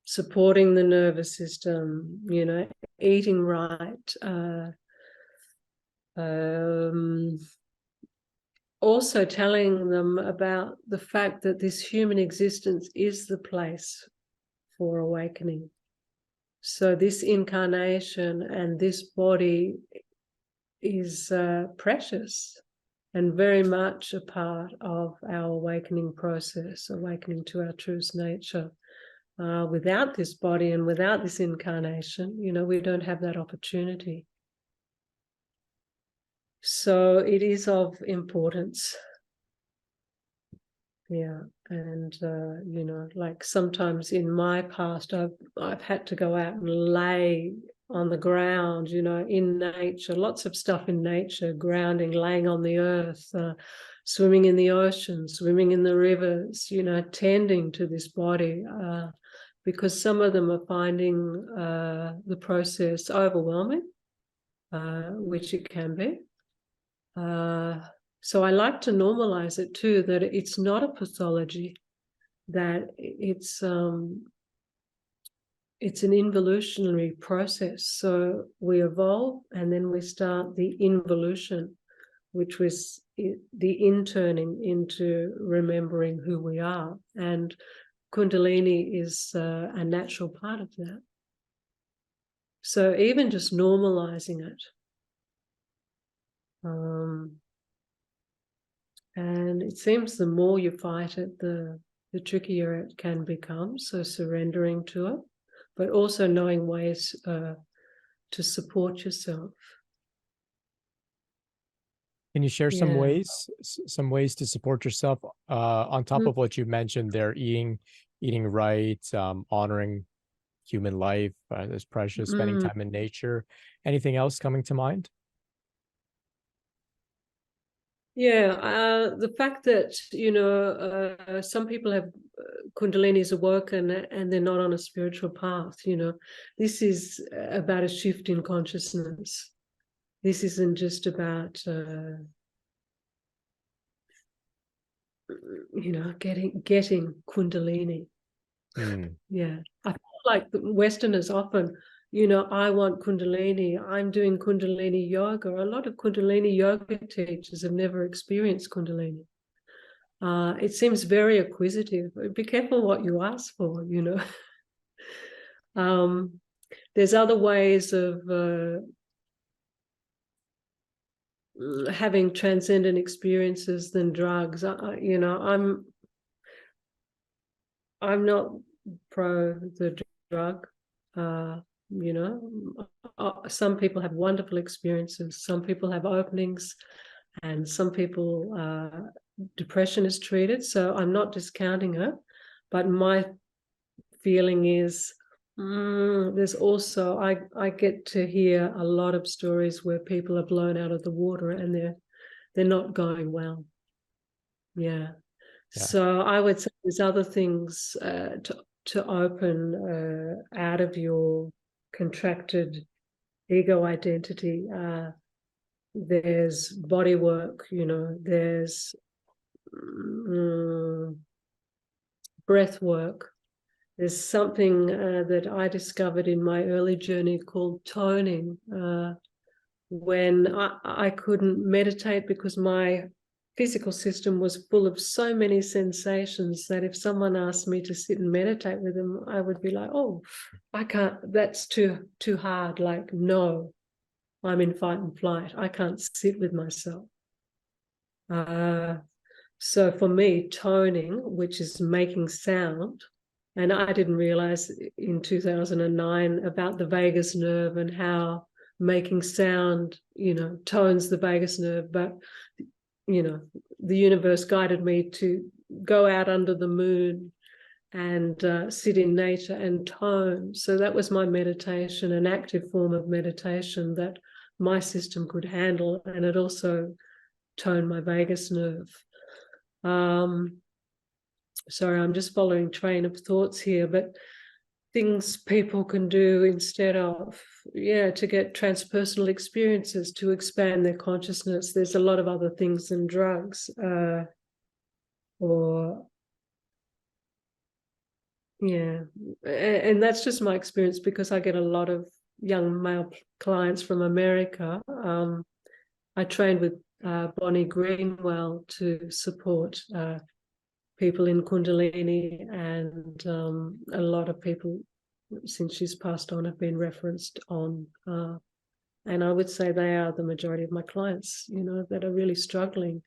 supporting the nervous system, eating right, also telling them about the fact that this human existence is the place for awakening. So this incarnation and this body is precious and very much a part of our awakening process, awakening to our truest nature. Without this body and without this incarnation, we don't have that opportunity. So it is of importance. Yeah. And, like sometimes in my past, I've had to go out and lay on the ground, in nature, lots of stuff in nature, grounding, laying on the earth, swimming in the ocean, swimming in the rivers, tending to this body, because some of them are finding the process overwhelming, which it can be. So I like to normalize it too, that it's not a pathology, that it's an involutionary process. So we evolve and then we start the involution, which was the interning into remembering who we are. And Kundalini is a natural part of that. So even just normalizing it. And it seems the more you fight it, the trickier it can become. So surrendering to it, but also knowing ways to support yourself. Can you share some ways to support yourself on top of what you mentioned there? Eating right, honoring human life as precious, spending time in nature. Anything else coming to mind? Yeah, the fact that some people have Kundalini's awoken and they're not on a spiritual path. This is about a shift in consciousness. This isn't just about getting Kundalini. Yeah, I feel like the Westerners often you know, I want Kundalini, I'm doing Kundalini yoga. A lot of Kundalini yoga teachers have never experienced Kundalini. It seems very acquisitive. Be careful what you ask for, you know. There's other ways of having transcendent experiences than drugs. You know, I'm not pro the drug. You know, some people have wonderful experiences. Some people have openings, and some people depression is treated. So I'm not discounting it, but my feeling is there's also I get to hear a lot of stories where people are blown out of the water and they're not going well. Yeah. So I would say there's other things to open out of your contracted ego identity. There's body work, you know, there's breath work. There's something that I discovered in my early journey called toning, when I couldn't meditate because my physical system was full of so many sensations that if someone asked me to sit and meditate with them, I would be like, oh, I can't, that's too hard. Like, no, I'm in fight and flight. I can't sit with myself. So for me, toning, which is making sound, and I didn't realize in 2009 about the vagus nerve and how making sound, you know, tones the vagus nerve. But, you know, the universe guided me to go out under the moon and sit in nature and tone. So that was my meditation, an active form of meditation that my system could handle. And it also toned my vagus nerve. Sorry, I'm just following train of thoughts here, but things people can do instead of, to get transpersonal experiences, to expand their consciousness. There's a lot of other things than drugs, and that's just my experience because I get a lot of young male clients from America. I trained with Bonnie Greenwell to support people in Kundalini, and a lot of people since she's passed on have been referenced on, and I would say they are the majority of my clients, you know, that are really struggling.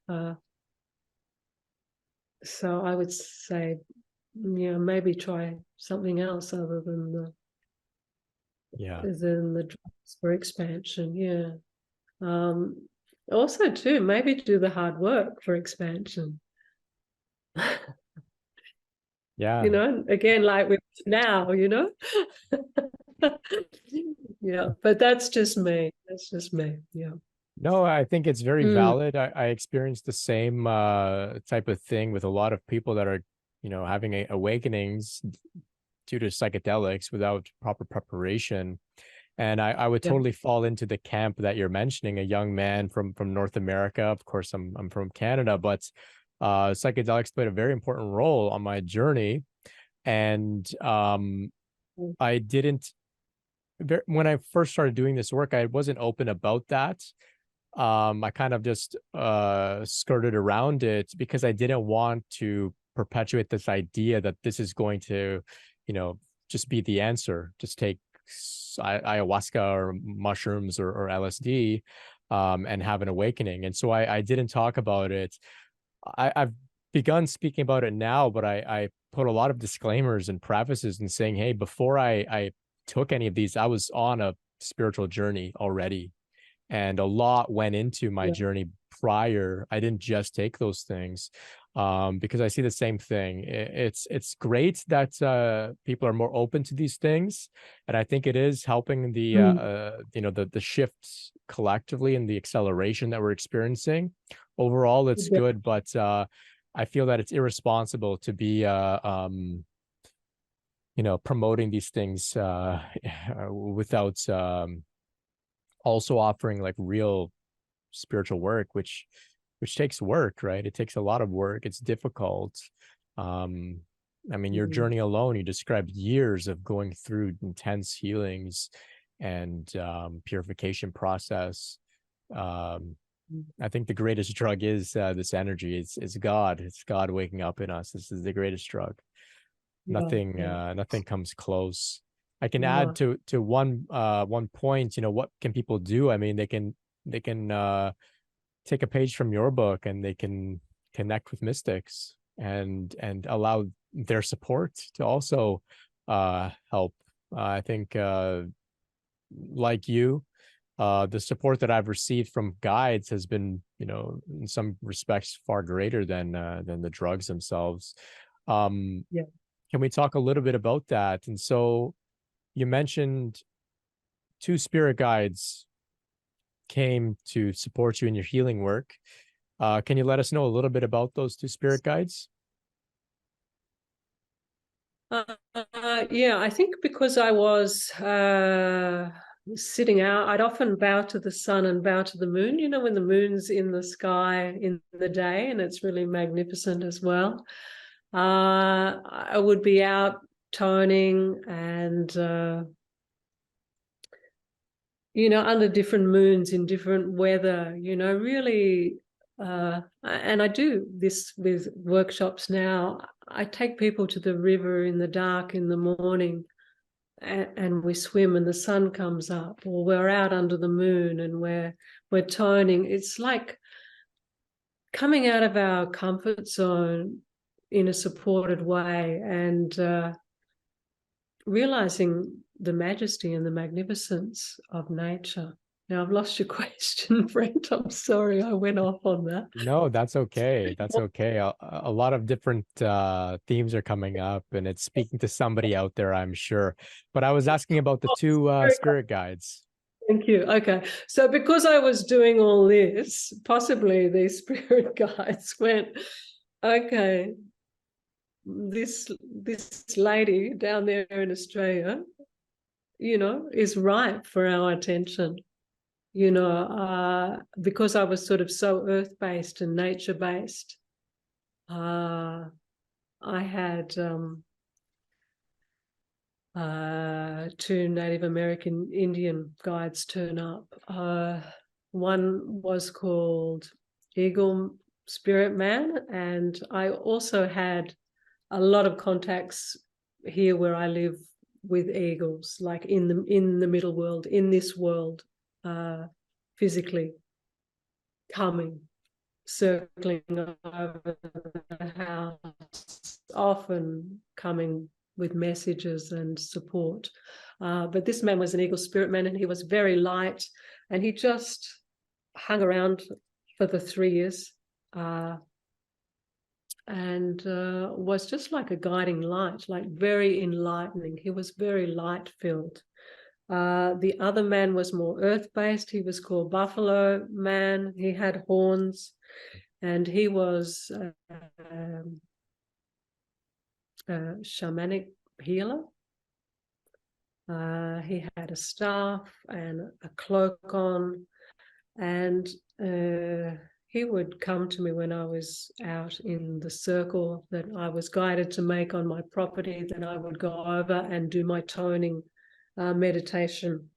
So I would say, maybe try something else other than the drugs for expansion. Also too, maybe do the hard work for expansion. You know, again, like with now, you know. But that's just me. No, I think it's very valid. I experienced the same type of thing with a lot of people that are, you know, having awakenings due to psychedelics without proper preparation. And I would totally fall into the camp that you're mentioning, a young man from North America. Of course, I'm from Canada, but psychedelics played a very important role on my journey. And I didn't, when I first started doing this work, I wasn't open about that. I kind of just skirted around it because I didn't want to perpetuate this idea that this is going to, you know, just be the answer. Just take ayahuasca or mushrooms or LSD and have an awakening. And so I didn't talk about it. I've begun speaking about it now, but I put a lot of disclaimers and prefaces and saying, hey, before I took any of these, I was on a spiritual journey already. And a lot went into my journey prior. I didn't just take those things because I see the same thing. It's great that people are more open to these things, and I think it is helping the you know, the shifts collectively and the acceleration that we're experiencing. Overall, it's good, but I feel that it's irresponsible to be you know, promoting these things without also offering like real spiritual work, which takes work, right? It takes a lot of work. It's difficult. I mean, your journey alone, you described years of going through intense healings, and purification process. I think the greatest drug is this energy. It's God. It's God waking up in us. This is the greatest drug. Nothing comes close. I can add to one point. What can people do? I mean, they can take a page from your book, and they can connect with mystics and allow their support to also help. I think like you, the support that I've received from guides has been, in some respects far greater than the drugs themselves. Can we talk a little bit about that? And so you mentioned 2 spirit guides came to support you in your healing work. Can you let us know a little bit about those 2 spirit guides? Yeah, I think because I was sitting out, I'd often bow to the sun and bow to the moon, when the moon's in the sky in the day, and it's really magnificent as well. I would be out toning and, under different moons in different weather, really. And I do this with workshops now. I take people to the river in the dark in the morning, and we swim and the sun comes up, or we're out under the moon and we're toning. It's like coming out of our comfort zone in a supported way, and realizing the majesty and the magnificence of nature. Now, I've lost your question, Brent. I'm sorry, I went off on that. No, that's okay. That's okay. A lot of different themes are coming up, and it's speaking to somebody out there, I'm sure. But I was asking about the 2 spirit guides. Thank you. Okay. So because I was doing all this, possibly these spirit guides went, okay, this lady down there in Australia, is ripe for our attention. Because I was sort of so earth-based and nature-based, I had 2 Native American Indian guides turn up. One was called Eagle Spirit Man, and I also had a lot of contacts here where I live with eagles, like in the middle world, in this world, physically coming, circling over the house, often coming with messages and support. But this man was an eagle spirit man, and he was very light, and he just hung around for the 3 years and was just like a guiding light, like very enlightening. He was very light-filled. The other man was more earth-based. He was called Buffalo Man. He had horns, and he was a shamanic healer. He had a staff and a cloak on, and he would come to me when I was out in the circle that I was guided to make on my property. Then I would go over and do my toning meditation.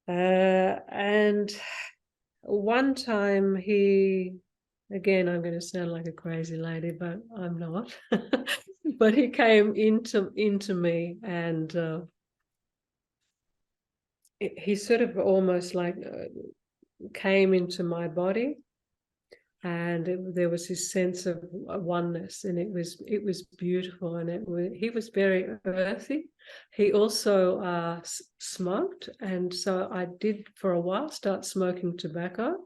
And one time again, I'm going to sound like a crazy lady, but I'm not. But he came into me, and he sort of almost like came into my body, and there was this sense of oneness, and it was beautiful, and he was very earthy. He also smoked, and so I did for a while start smoking tobacco,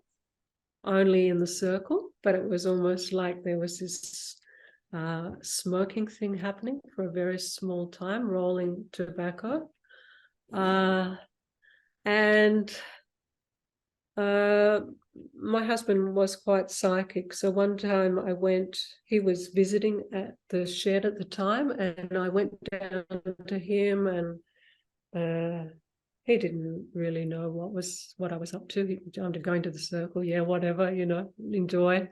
only in the circle, but it was almost like there was this smoking thing happening for a very small time, rolling tobacco. And my husband was quite psychic. So one time he was visiting at the shed at the time, and I went down to him, and he didn't really know what I was up to. I'm going to the circle, yeah, whatever, enjoy.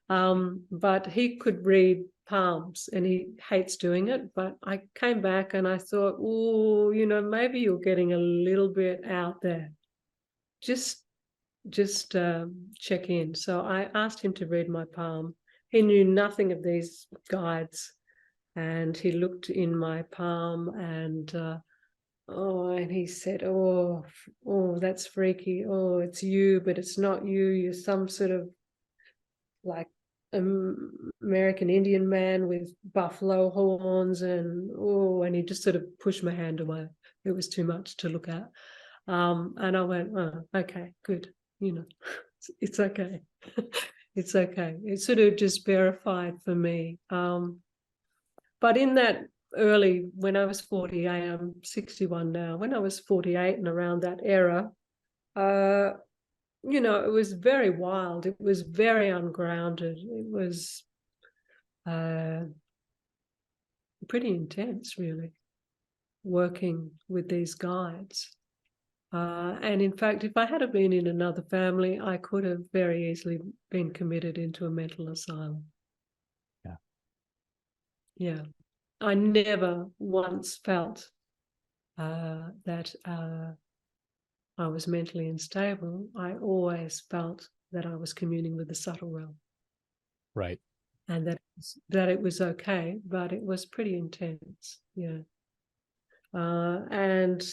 But he could read palms, and he hates doing it. But I came back and I thought, oh, you know, maybe you're getting a little bit out there. Just check in. So I asked him to read my palm. He knew nothing of these guides, and he looked in my palm and and he said, oh, that's freaky. Oh, it's you, but it's not you. You're some sort of like American Indian man with buffalo horns, and he just sort of pushed my hand away. It was too much to look at. And I went, oh, okay, good. You know, it's okay. It's okay. It sort of just verified for me. But in that early, when I was 48, I'm 61 now, when I was 48 and around that era, you know, it was very wild. It was very ungrounded. It was pretty intense, really, working with these guides. And in fact, if I had been in another family, I could have very easily been committed into a mental asylum. Yeah. Yeah. I never once felt that I was mentally unstable. I always felt that I was communing with the subtle realm. Right. And that it was okay, but it was pretty intense. Yeah. And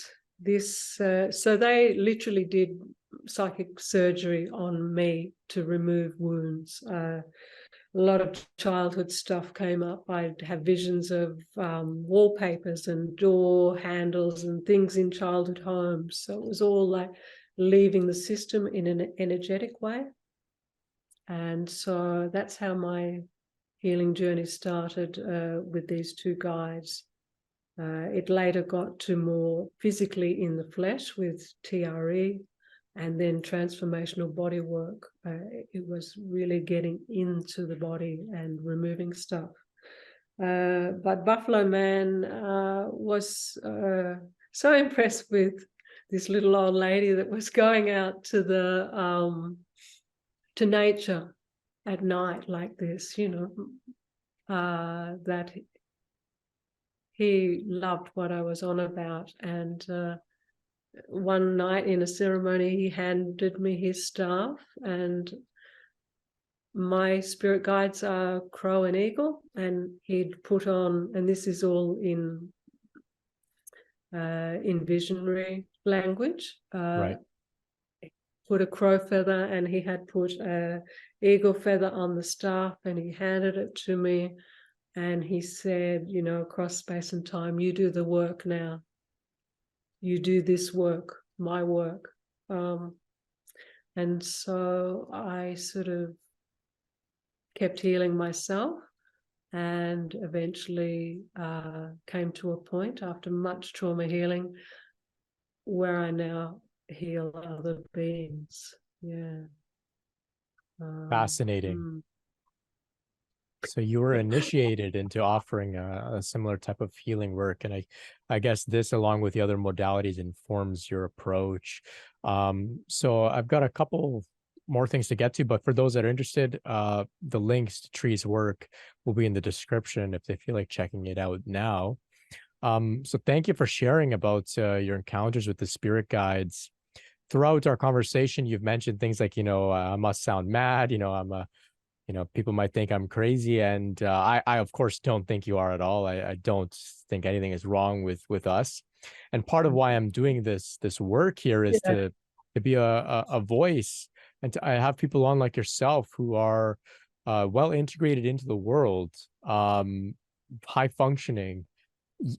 this, so they literally did psychic surgery on me to remove wounds. A lot of childhood stuff came up. I'd have visions of wallpapers and door handles and things in childhood homes. So it was all like leaving the system in an energetic way. And so that's how my healing journey started with these two guides. It later got to more physically in the flesh with TRE, and then transformational body work. It was really getting into the body and removing stuff. But Buffalo Man was so impressed with this little old lady that was going out to the to nature at night like this, you know, that he loved what I was on about. And one night in a ceremony, he handed me his staff, and my spirit guides are crow and eagle, and he'd put on, and this is all in visionary language, Right. put a crow feather, and he had put a eagle feather on the staff, and he handed it to me. And he said, you know, across space and time, you do the work now. You do this work, my work. And so I sort of kept healing myself, and eventually came to a point after much trauma healing where I now heal other beings. Yeah. Fascinating. So you were initiated into offering a similar type of healing work. And I guess this, along with the other modalities, informs your approach. So I've got a couple more things to get to, but for those that are interested, the links to Tree's work will be in the description if they feel like checking it out now. So thank you for sharing about your encounters with the spirit guides. Throughout our conversation, you've mentioned things like, I must sound mad, people might think I'm crazy, and I of course don't think you are at all. I don't think anything is wrong with us. And part of why I'm doing this work here is to be a voice, and to have people on like yourself who are well integrated into the world, high functioning,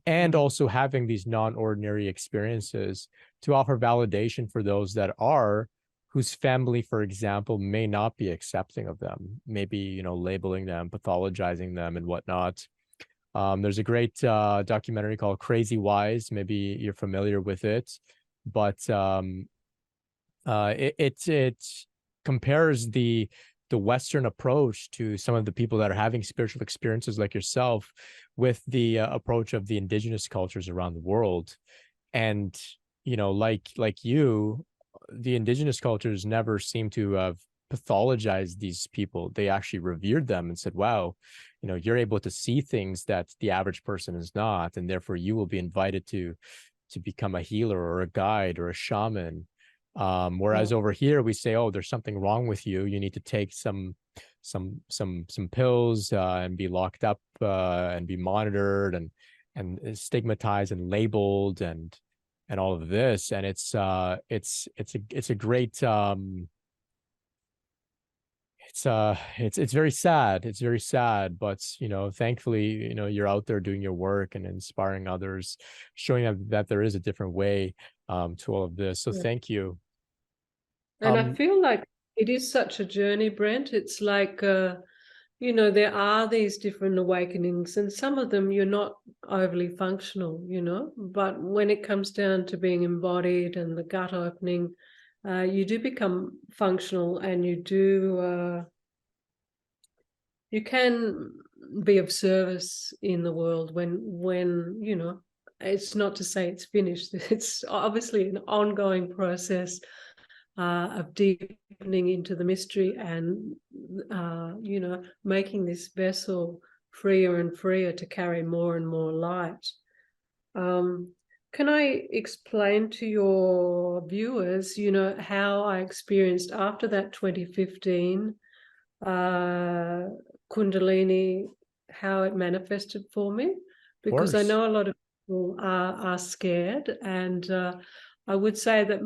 and also having these non-ordinary experiences to offer validation for those that are, whose family, for example, may not be accepting of them, maybe, labeling them, pathologizing them and whatnot. There's a great documentary called Crazy Wise. Maybe you're familiar with it, but it compares the Western approach to some of the people that are having spiritual experiences like yourself with the approach of the indigenous cultures around the world. And, like you, the indigenous cultures never seem to have pathologized these people. They actually revered them and said, wow, you know, you're able to see things that the average person is not, and therefore you will be invited to become a healer or a guide or a shaman. Whereas over here we say, oh, there's something wrong with you, you need to take some pills and be locked up and be monitored and stigmatized and labeled and all of this. And it's a great it's very sad. It's very sad, but you know, thankfully, you know, you're out there doing your work and inspiring others, showing that there is a different way to all of this. So Yeah. thank you. And I feel like it is such a journey, Brent. It's like, you know, there are these different awakenings, and some of them you're not overly functional, you know, but when it comes down to being embodied and the gut opening, you do become functional, and you can be of service in the world when, you know, it's not to say it's finished. It's obviously an ongoing process of deepening into the mystery and, you know, making this vessel freer and freer to carry more and more light. Can I explain to your viewers, you know, how I experienced after that 2015 Kundalini, how it manifested for me? Because I know a lot of people are scared, and I would say that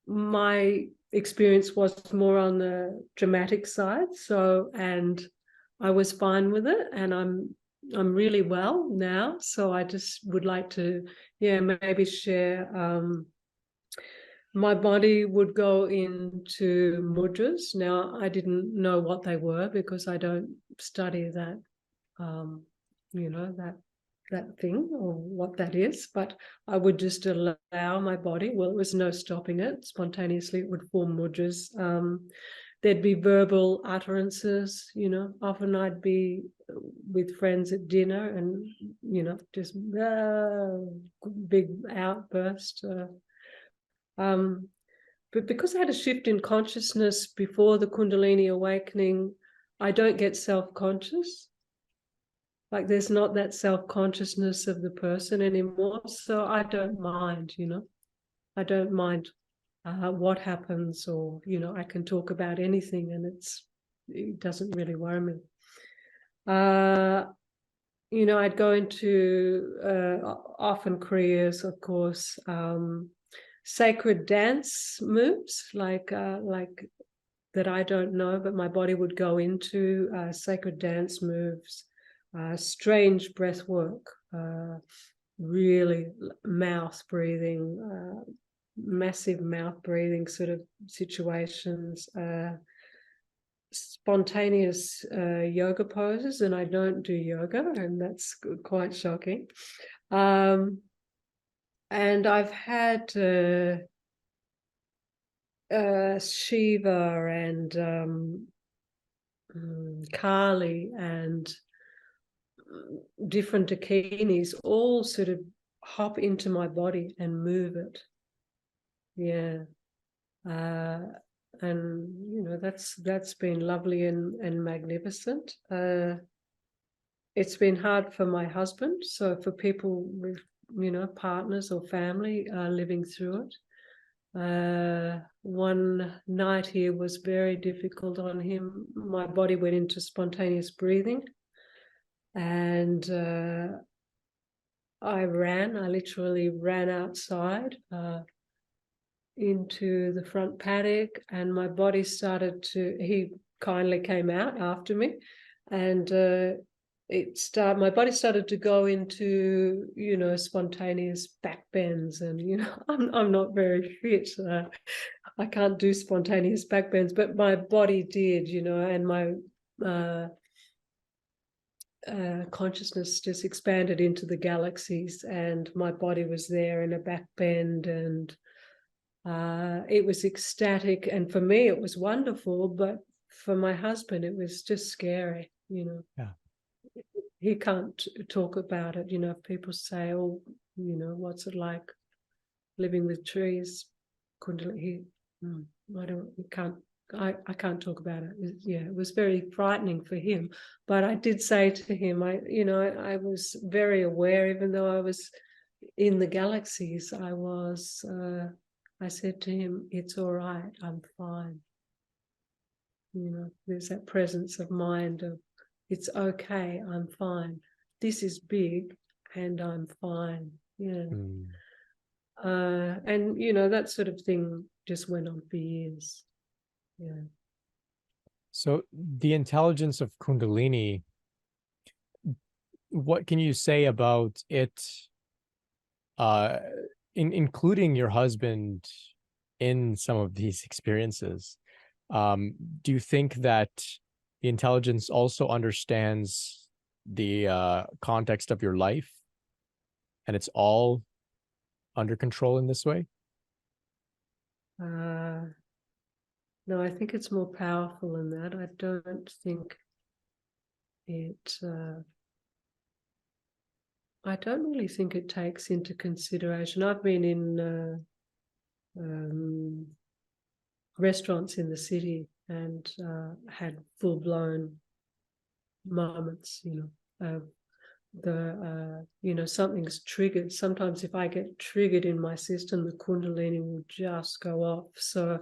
my experience was more on the dramatic side. So, and I was fine with it, and I'm really well now. So I just would like to, yeah, maybe share. My body would go into mudras. Now, I didn't know what they were because I don't study that, you know, that thing or what that is, but I would just allow my body, well, there was no stopping it, spontaneously it would form mudras. There'd be verbal utterances, you know, often I'd be with friends at dinner and, you know, just big outburst. But because I had a shift in consciousness before the Kundalini awakening, I don't get self-conscious. Like there's not that self-consciousness of the person anymore. So I don't mind, you know, I don't mind what happens, or, you know, I can talk about anything and it doesn't really worry me. You know, I'd go into often Kriyas, of course, sacred dance moves like that I don't know, but my body would go into sacred dance moves, strange breath work, really mouth breathing, massive mouth breathing sort of situations, spontaneous yoga poses, and I don't do yoga, and that's quite shocking. And I've had Shiva and Kali and different dakinis all sort of hop into my body and move it. Yeah. And you know, that's been lovely and magnificent. It's been hard for my husband, so for people with, you know, partners or family living through it. One night here was very difficult on him. My body went into spontaneous breathing, and I literally ran outside into the front paddock, and my body started to, he kindly came out after me, and my body started to go into, you know, spontaneous back bends, and, you know, I'm not very fit. I can't do spontaneous back bends, but my body did, you know, and my consciousness just expanded into the galaxies, and my body was there in a back bend, and it was ecstatic, and for me it was wonderful, but for my husband it was just scary, you know. Yeah. He can't talk about it, you know. If people say, oh, you know, what's it like living with trees, Kundalini, he can't I can't talk about it. Yeah, it was very frightening for him. But I did say to him, I was very aware, even though I was in the galaxies, I said to him, it's all right, I'm fine. There's that presence of mind of, it's okay, I'm fine. This is big and I'm fine. Yeah. And, that sort of thing just went on for years. Yeah. So the intelligence of Kundalini, what can you say about it, including your husband in some of these experiences? Do you think that the intelligence also understands the context of your life and it's all under control in this way? No, I think it's more powerful than that. I don't think it, I don't really think it takes into consideration. I've been in restaurants in the city and had full-blown moments, something's triggered. Sometimes if I get triggered in my system, the Kundalini will just go off. So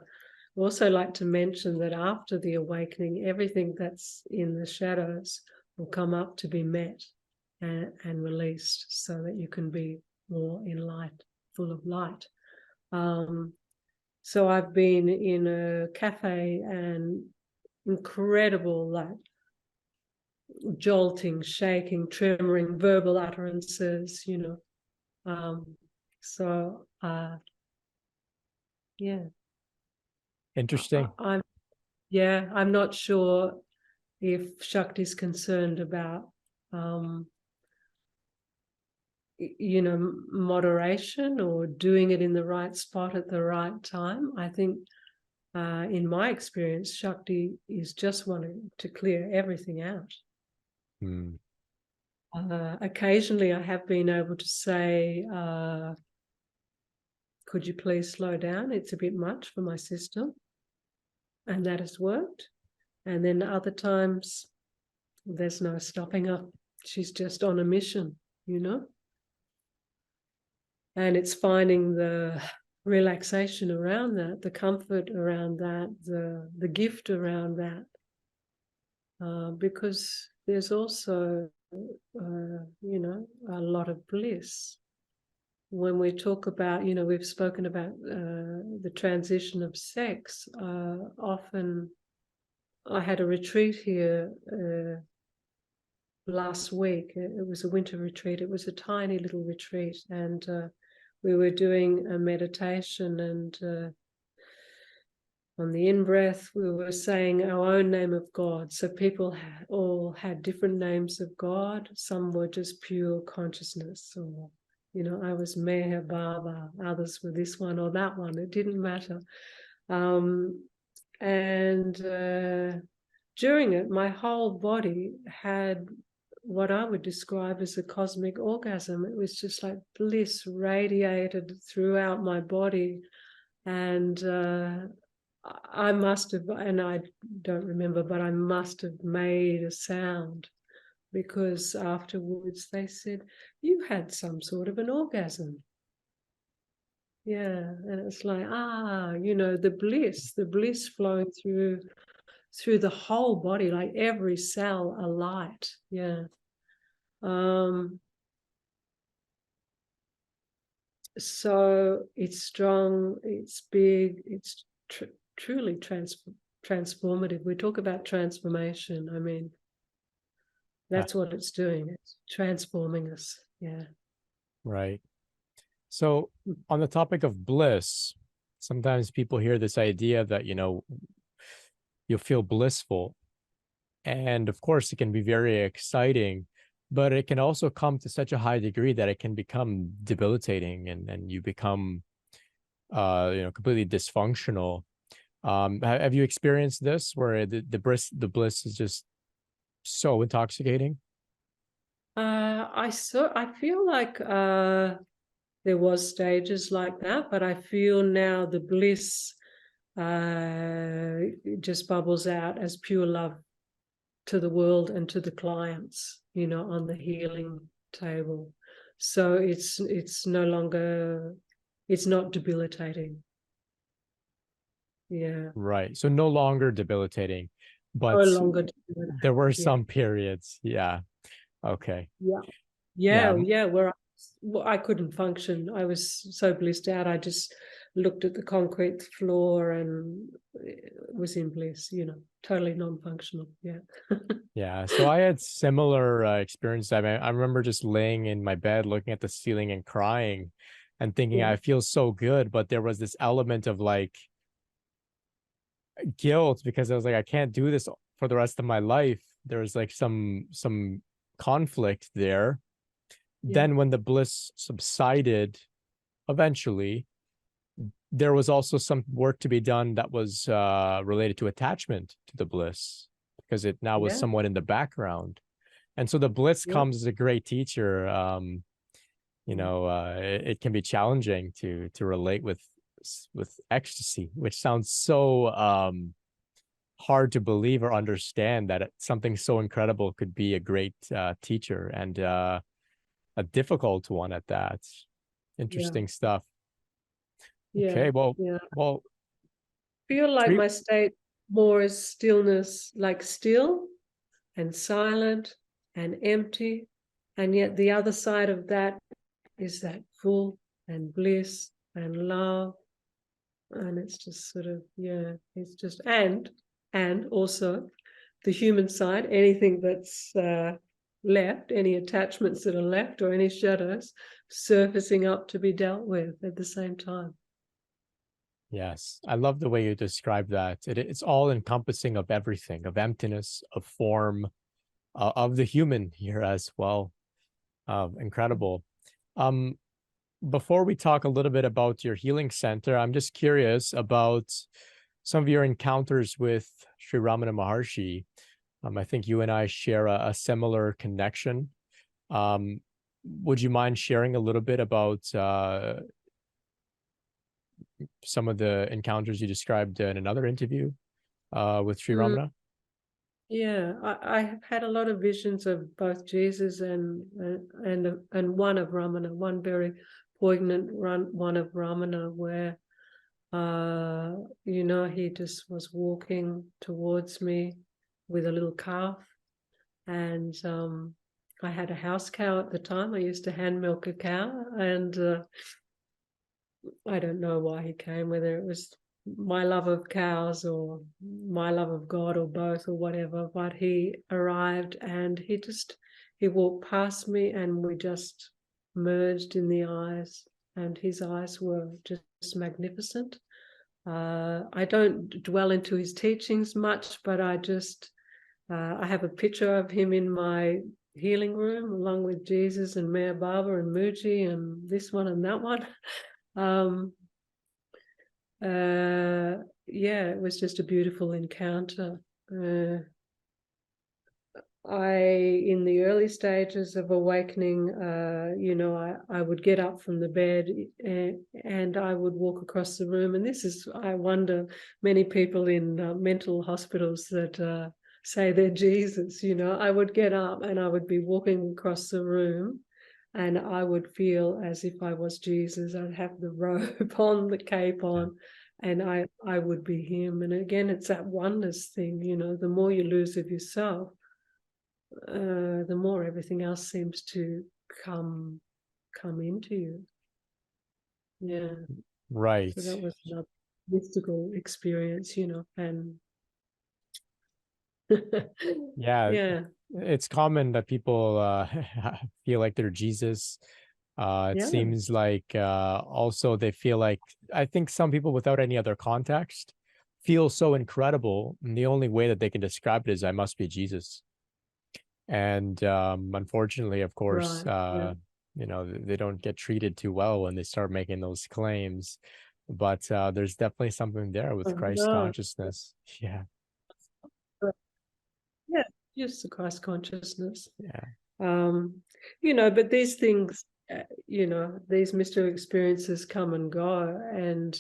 I also like to mention that after the awakening, everything that's in the shadows will come up to be met and released, so that you can be more in light, full of light. So I've been in a cafe and incredible, like, jolting, shaking, tremoring, verbal utterances, yeah. Interesting. I'm not sure if Shakti's concerned about, moderation or doing it in the right spot at the right time. I think, in my experience, Shakti is just wanting to clear everything out. Occasionally, I have been able to say, could you please slow down? It's a bit much for my system. And that has worked. And then other times, there's no stopping her. She's just on a mission, And it's finding the relaxation around that, the comfort around that, the gift around that. Because there's also, a lot of bliss. When we talk about, we've spoken about the transition of sex, often I had a retreat here last week. It was a winter retreat. It was a tiny little retreat, and we were doing a meditation, and on the in-breath, we were saying our own name of God. So people all had different names of God. Some were just pure consciousness, or, I was Meher Baba, others were this one or that one. It didn't matter. And during it, my whole body had what I would describe as a cosmic orgasm. It was just like bliss radiated throughout my body. And I must have, and I don't remember, but I must have made a sound, because afterwards they said, you had some sort of an orgasm. Yeah, and it's like, the bliss flowing through the whole body, like every cell alight. Yeah. So it's strong, it's big, it's truly transformative. We talk about transformation. I mean, that's what it's doing. It's transforming us. Yeah. Right. So on the topic of bliss, sometimes people hear this idea that, you'll feel blissful. And of course, it can be very exciting, but it can also come to such a high degree that it can become debilitating, and you become, completely dysfunctional. Have you experienced this, where the bliss is just so intoxicating? I feel like there was stages like that, but I feel now the bliss it just bubbles out as pure love to the world and to the clients, you know, on the healing table. So it's no longer, it's not debilitating. Yeah. Right. So no longer debilitating, but No longer debilitating. there were Yeah. some periods. Yeah. Okay. Yeah. Yeah. Yeah. Where I couldn't function. I was so blissed out. I just looked at the concrete floor and was in bliss, you know, totally non-functional. Yeah. Yeah. So I had similar experience. I mean, I remember just laying in my bed, looking at the ceiling and crying and thinking, Yeah. I feel so good. But there was this element of like guilt because I was like, I can't do this for the rest of my life. There was like some conflict there. Yeah. Then when the bliss subsided, eventually, there was also some work to be done that was related to attachment to the bliss because it now was Yeah. somewhat in the background. And so the bliss Yeah. comes as a great teacher. You know, it can be challenging to relate with ecstasy, which sounds so hard to believe or understand that something so incredible could be a great teacher and a difficult one at that. Yeah. Interesting stuff. Yeah. Okay, Yeah. well, Feel like three. my state more is stillness, like still and silent and empty. And yet the other side of that is that full and bliss and love. And it's just sort of, yeah, it's just, and also the human side, anything that's left, any attachments that are left or any shadows surfacing up to be dealt with at the same time. Yes, I love the way you describe that. It's all encompassing of everything, of emptiness, of form, of the human here as well. Incredible. Um, Before we talk a little bit about your healing center, I'm just curious about some of your encounters with Sri Ramana Maharshi. I think you and I share a similar connection. Um, would you mind sharing a little bit about some of the encounters you described in another interview with Sri Mm, Ramana? yeah, I have had a lot of visions of both Jesus and one of Ramana, one very poignant one of Ramana, where you know, he just was walking towards me with a little calf, and I had a house cow at the time. I used to hand milk a cow, and I don't know why he came, whether it was my love of cows or my love of God or both or whatever, but he arrived and he walked past me and we just merged in the eyes, and his eyes were just magnificent. I don't dwell into his teachings much, but I have a picture of him in my healing room along with Jesus and Mayor Baba and Mooji and this one and that one. Um, yeah, it was just a beautiful encounter. In the early stages of awakening, you know, I would get up from the bed and I would walk across the room. And this is, I wonder, many people in mental hospitals that say they're Jesus, you know, I would get up and I would be walking across the room and I would feel as if I was Jesus. I'd have the robe on, the cape on, and I would be him. And again, it's that oneness thing, you know, the more you lose of yourself, the more everything else seems to come into you. Yeah. Right. So that was another mystical experience, you know, and Yeah, yeah, it's common that people feel like they're Jesus. It yeah, seems like also they feel like, I think some people without any other context feel so incredible. And the only way that they can describe it is, I must be Jesus. And unfortunately, of course, right, yeah. you know, they don't get treated too well when they start making those claims. But there's definitely something there with Oh, Christ no. consciousness. Yeah, Yeah, just the Christ consciousness. yeah, You know, but these things, you know, these mystical experiences come and go, and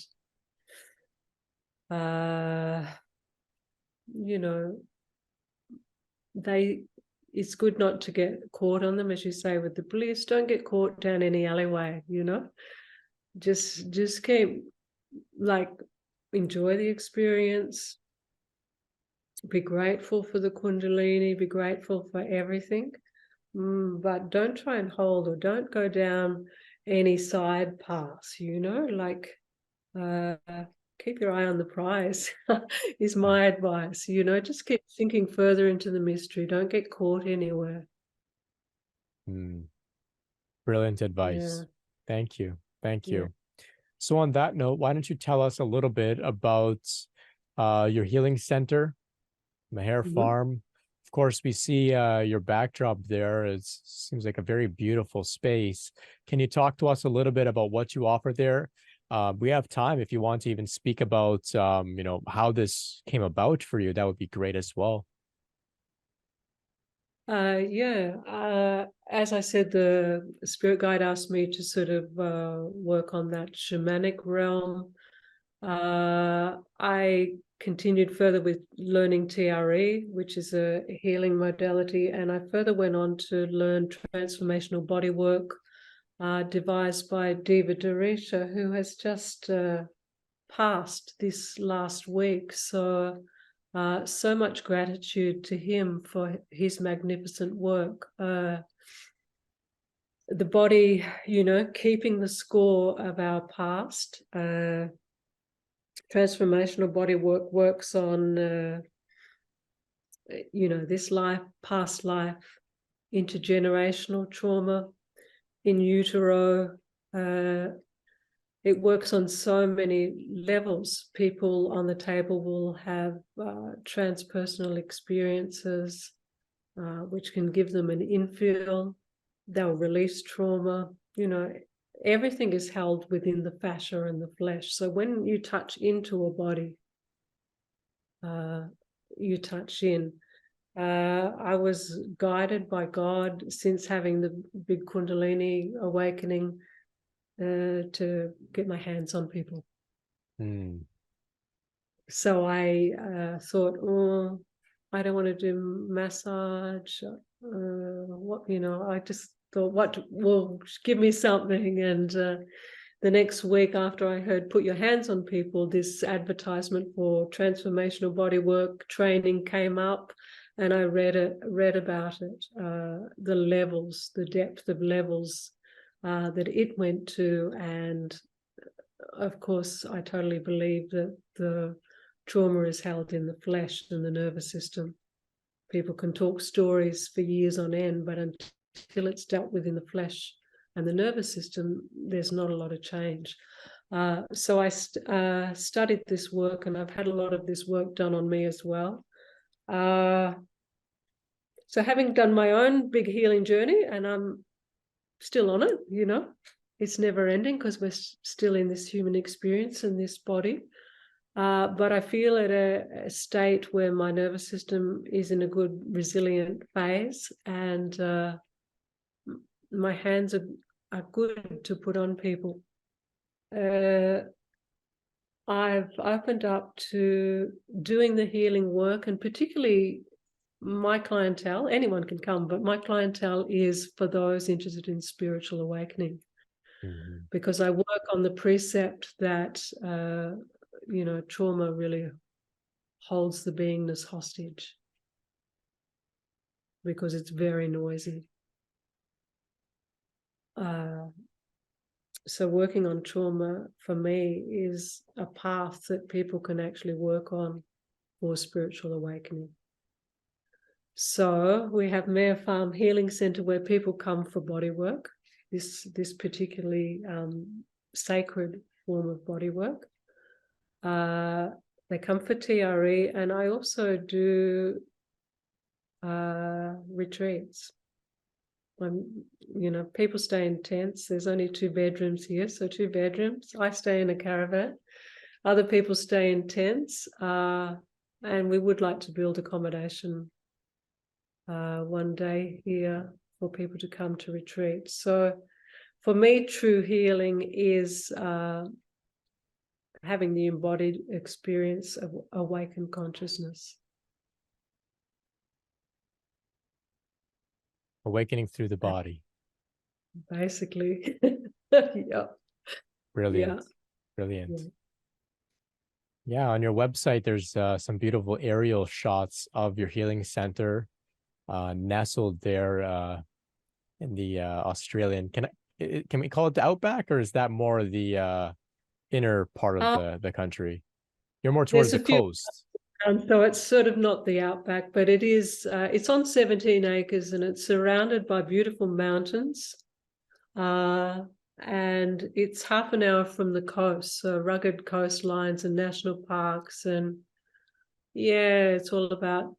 you know, it's good not to get caught on them, as you say, with the bliss. Don't get caught down any alleyway, you know. Just keep, like, enjoy the experience. Be grateful for the Kundalini, be grateful for everything. But don't try and hold, or don't go down any side paths, you know, like keep your eye on the prize is my advice, you know. Just keep thinking further into the mystery. Don't get caught anywhere. Brilliant advice. Yeah. Thank you. Thank Yeah. you. So on that note, why don't you tell us a little bit about your healing center, Meher Farm? Of course, we see your backdrop there. It seems like a very beautiful space. Can you talk to us a little bit about what you offer there? We have time if you want to even speak about, you know, how this came about for you. That would be great as well. As I said, the spirit guide asked me to sort of work on that shamanic realm. I continued further with learning TRE, which is a healing modality, and I further went on to learn transformational body work, devised by Diva Dorisha, who has just passed this last week. So much gratitude to him for his magnificent work. The body, you know, keeping the score of our past. Transformational body work works on, you know, this life, past life, intergenerational trauma, in utero. It works on so many levels. People on the table will have transpersonal experiences, which can give them an infill. They'll release trauma. You know, everything is held within the fascia and the flesh. So when you touch into a body, you touch in. I was guided by God since having the big Kundalini awakening to get my hands on people. So I thought, oh, I don't want to do massage. What, you know, I just thought, what will give me something. And the next week after I heard put your hands on people, this advertisement for transformational body work training came up, and I read about it, the levels, the depth of levels that it went to. And of course, I totally believe that the trauma is held in the flesh and the nervous system. People can talk stories for years on end, but until it's dealt with in the flesh and the nervous system, there's not a lot of change. So I studied this work, and I've had a lot of this work done on me as well. So having done my own big healing journey, and I'm still on it, you know, it's never ending because we're still in this human experience in this body. But I feel at a state where my nervous system is in a good, resilient phase, and my hands are good to put on people. I've opened up to doing the healing work, and particularly my clientele, anyone can come, but my clientele is for those interested in spiritual awakening. Because I work on the precept that, you know, trauma really holds the beingness hostage because it's very noisy. So working on trauma for me is a path that people can actually work on for spiritual awakening. So we have Meher Farm Healing Center where people come for body work, this particularly sacred form of body work. They come for TRE, and I also do retreats. You know, people stay in tents. There's only 2 bedrooms here, so 2 bedrooms. I stay in a caravan. Other people stay in tents, and we would like to build accommodation one day here for people to come to retreat. So for me, true healing is having the embodied experience of awakened consciousness. Awakening through the body. Basically. Yeah. Brilliant. Yeah. Brilliant. Yeah. Yeah, on your website, there's some beautiful aerial shots of your healing center, nestled there in the Australian. Can we call it the outback, or is that more the inner part of the country? You're more towards There's a the few, coast. so it's sort of not the outback, but it is. It's on 17 acres, and it's surrounded by beautiful mountains. And it's half an hour from the coast, so rugged coastlines and national parks, and yeah, it's all about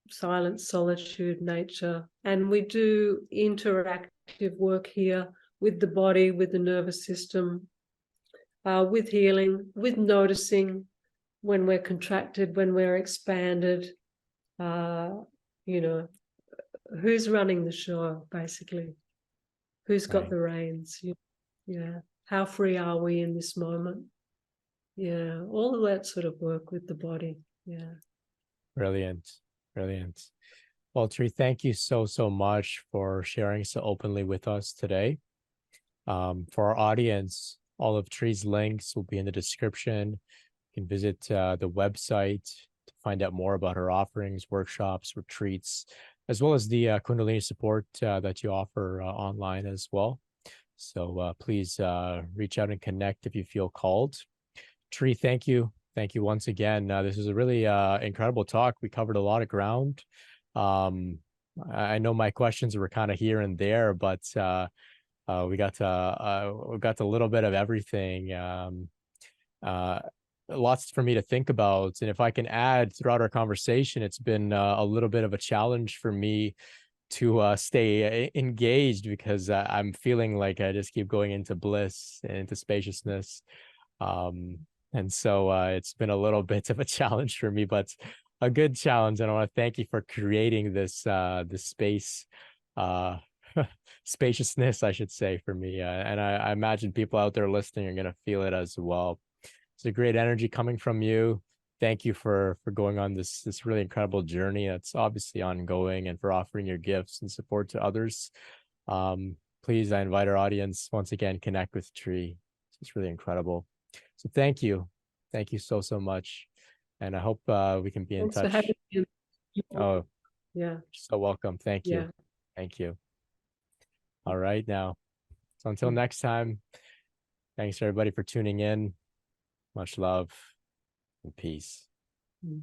silence, solitude, nature. And we do interactive work here with the body, with the nervous system, with healing, with noticing when we're contracted, when we're expanded, you know, who's running the show, basically, who's got Right. the reins. Yeah. How free are we in this moment? Yeah. All of that sort of work with the body. Yeah. Brilliant. Brilliant. Well, Tree, thank you so, so much for sharing so openly with us today. For our audience, all of Tree's links will be in the description. You can visit the website to find out more about her offerings, workshops, retreats, as well as the Kundalini support that you offer online as well. So please reach out and connect if you feel called. Tree, thank you. Thank you once again. This was a really incredible talk. We covered a lot of ground. I know my questions were kind of here and there, but we got a little bit of everything. Lots for me to think about. And if I can add, throughout our conversation, it's been a little bit of a challenge for me to stay engaged, because I'm feeling like I just keep going into bliss and into spaciousness. And so it's been a little bit of a challenge for me, but a good challenge. And I want to thank you for creating this space, spaciousness, I should say, for me. And I imagine people out there listening are going to feel it as well. It's a great energy coming from you. Thank you for going on this really incredible journey that's obviously ongoing, and for offering your gifts and support to others. Please, I invite our audience once again, connect with Tree. It's really incredible. So thank you so, so much, and I hope we can be in Thanks for touch. having me. Oh, Yeah. so welcome. Thank you. Yeah. Thank you. All right, now, so until next time, thanks everybody for tuning in. Much love and peace. Mm.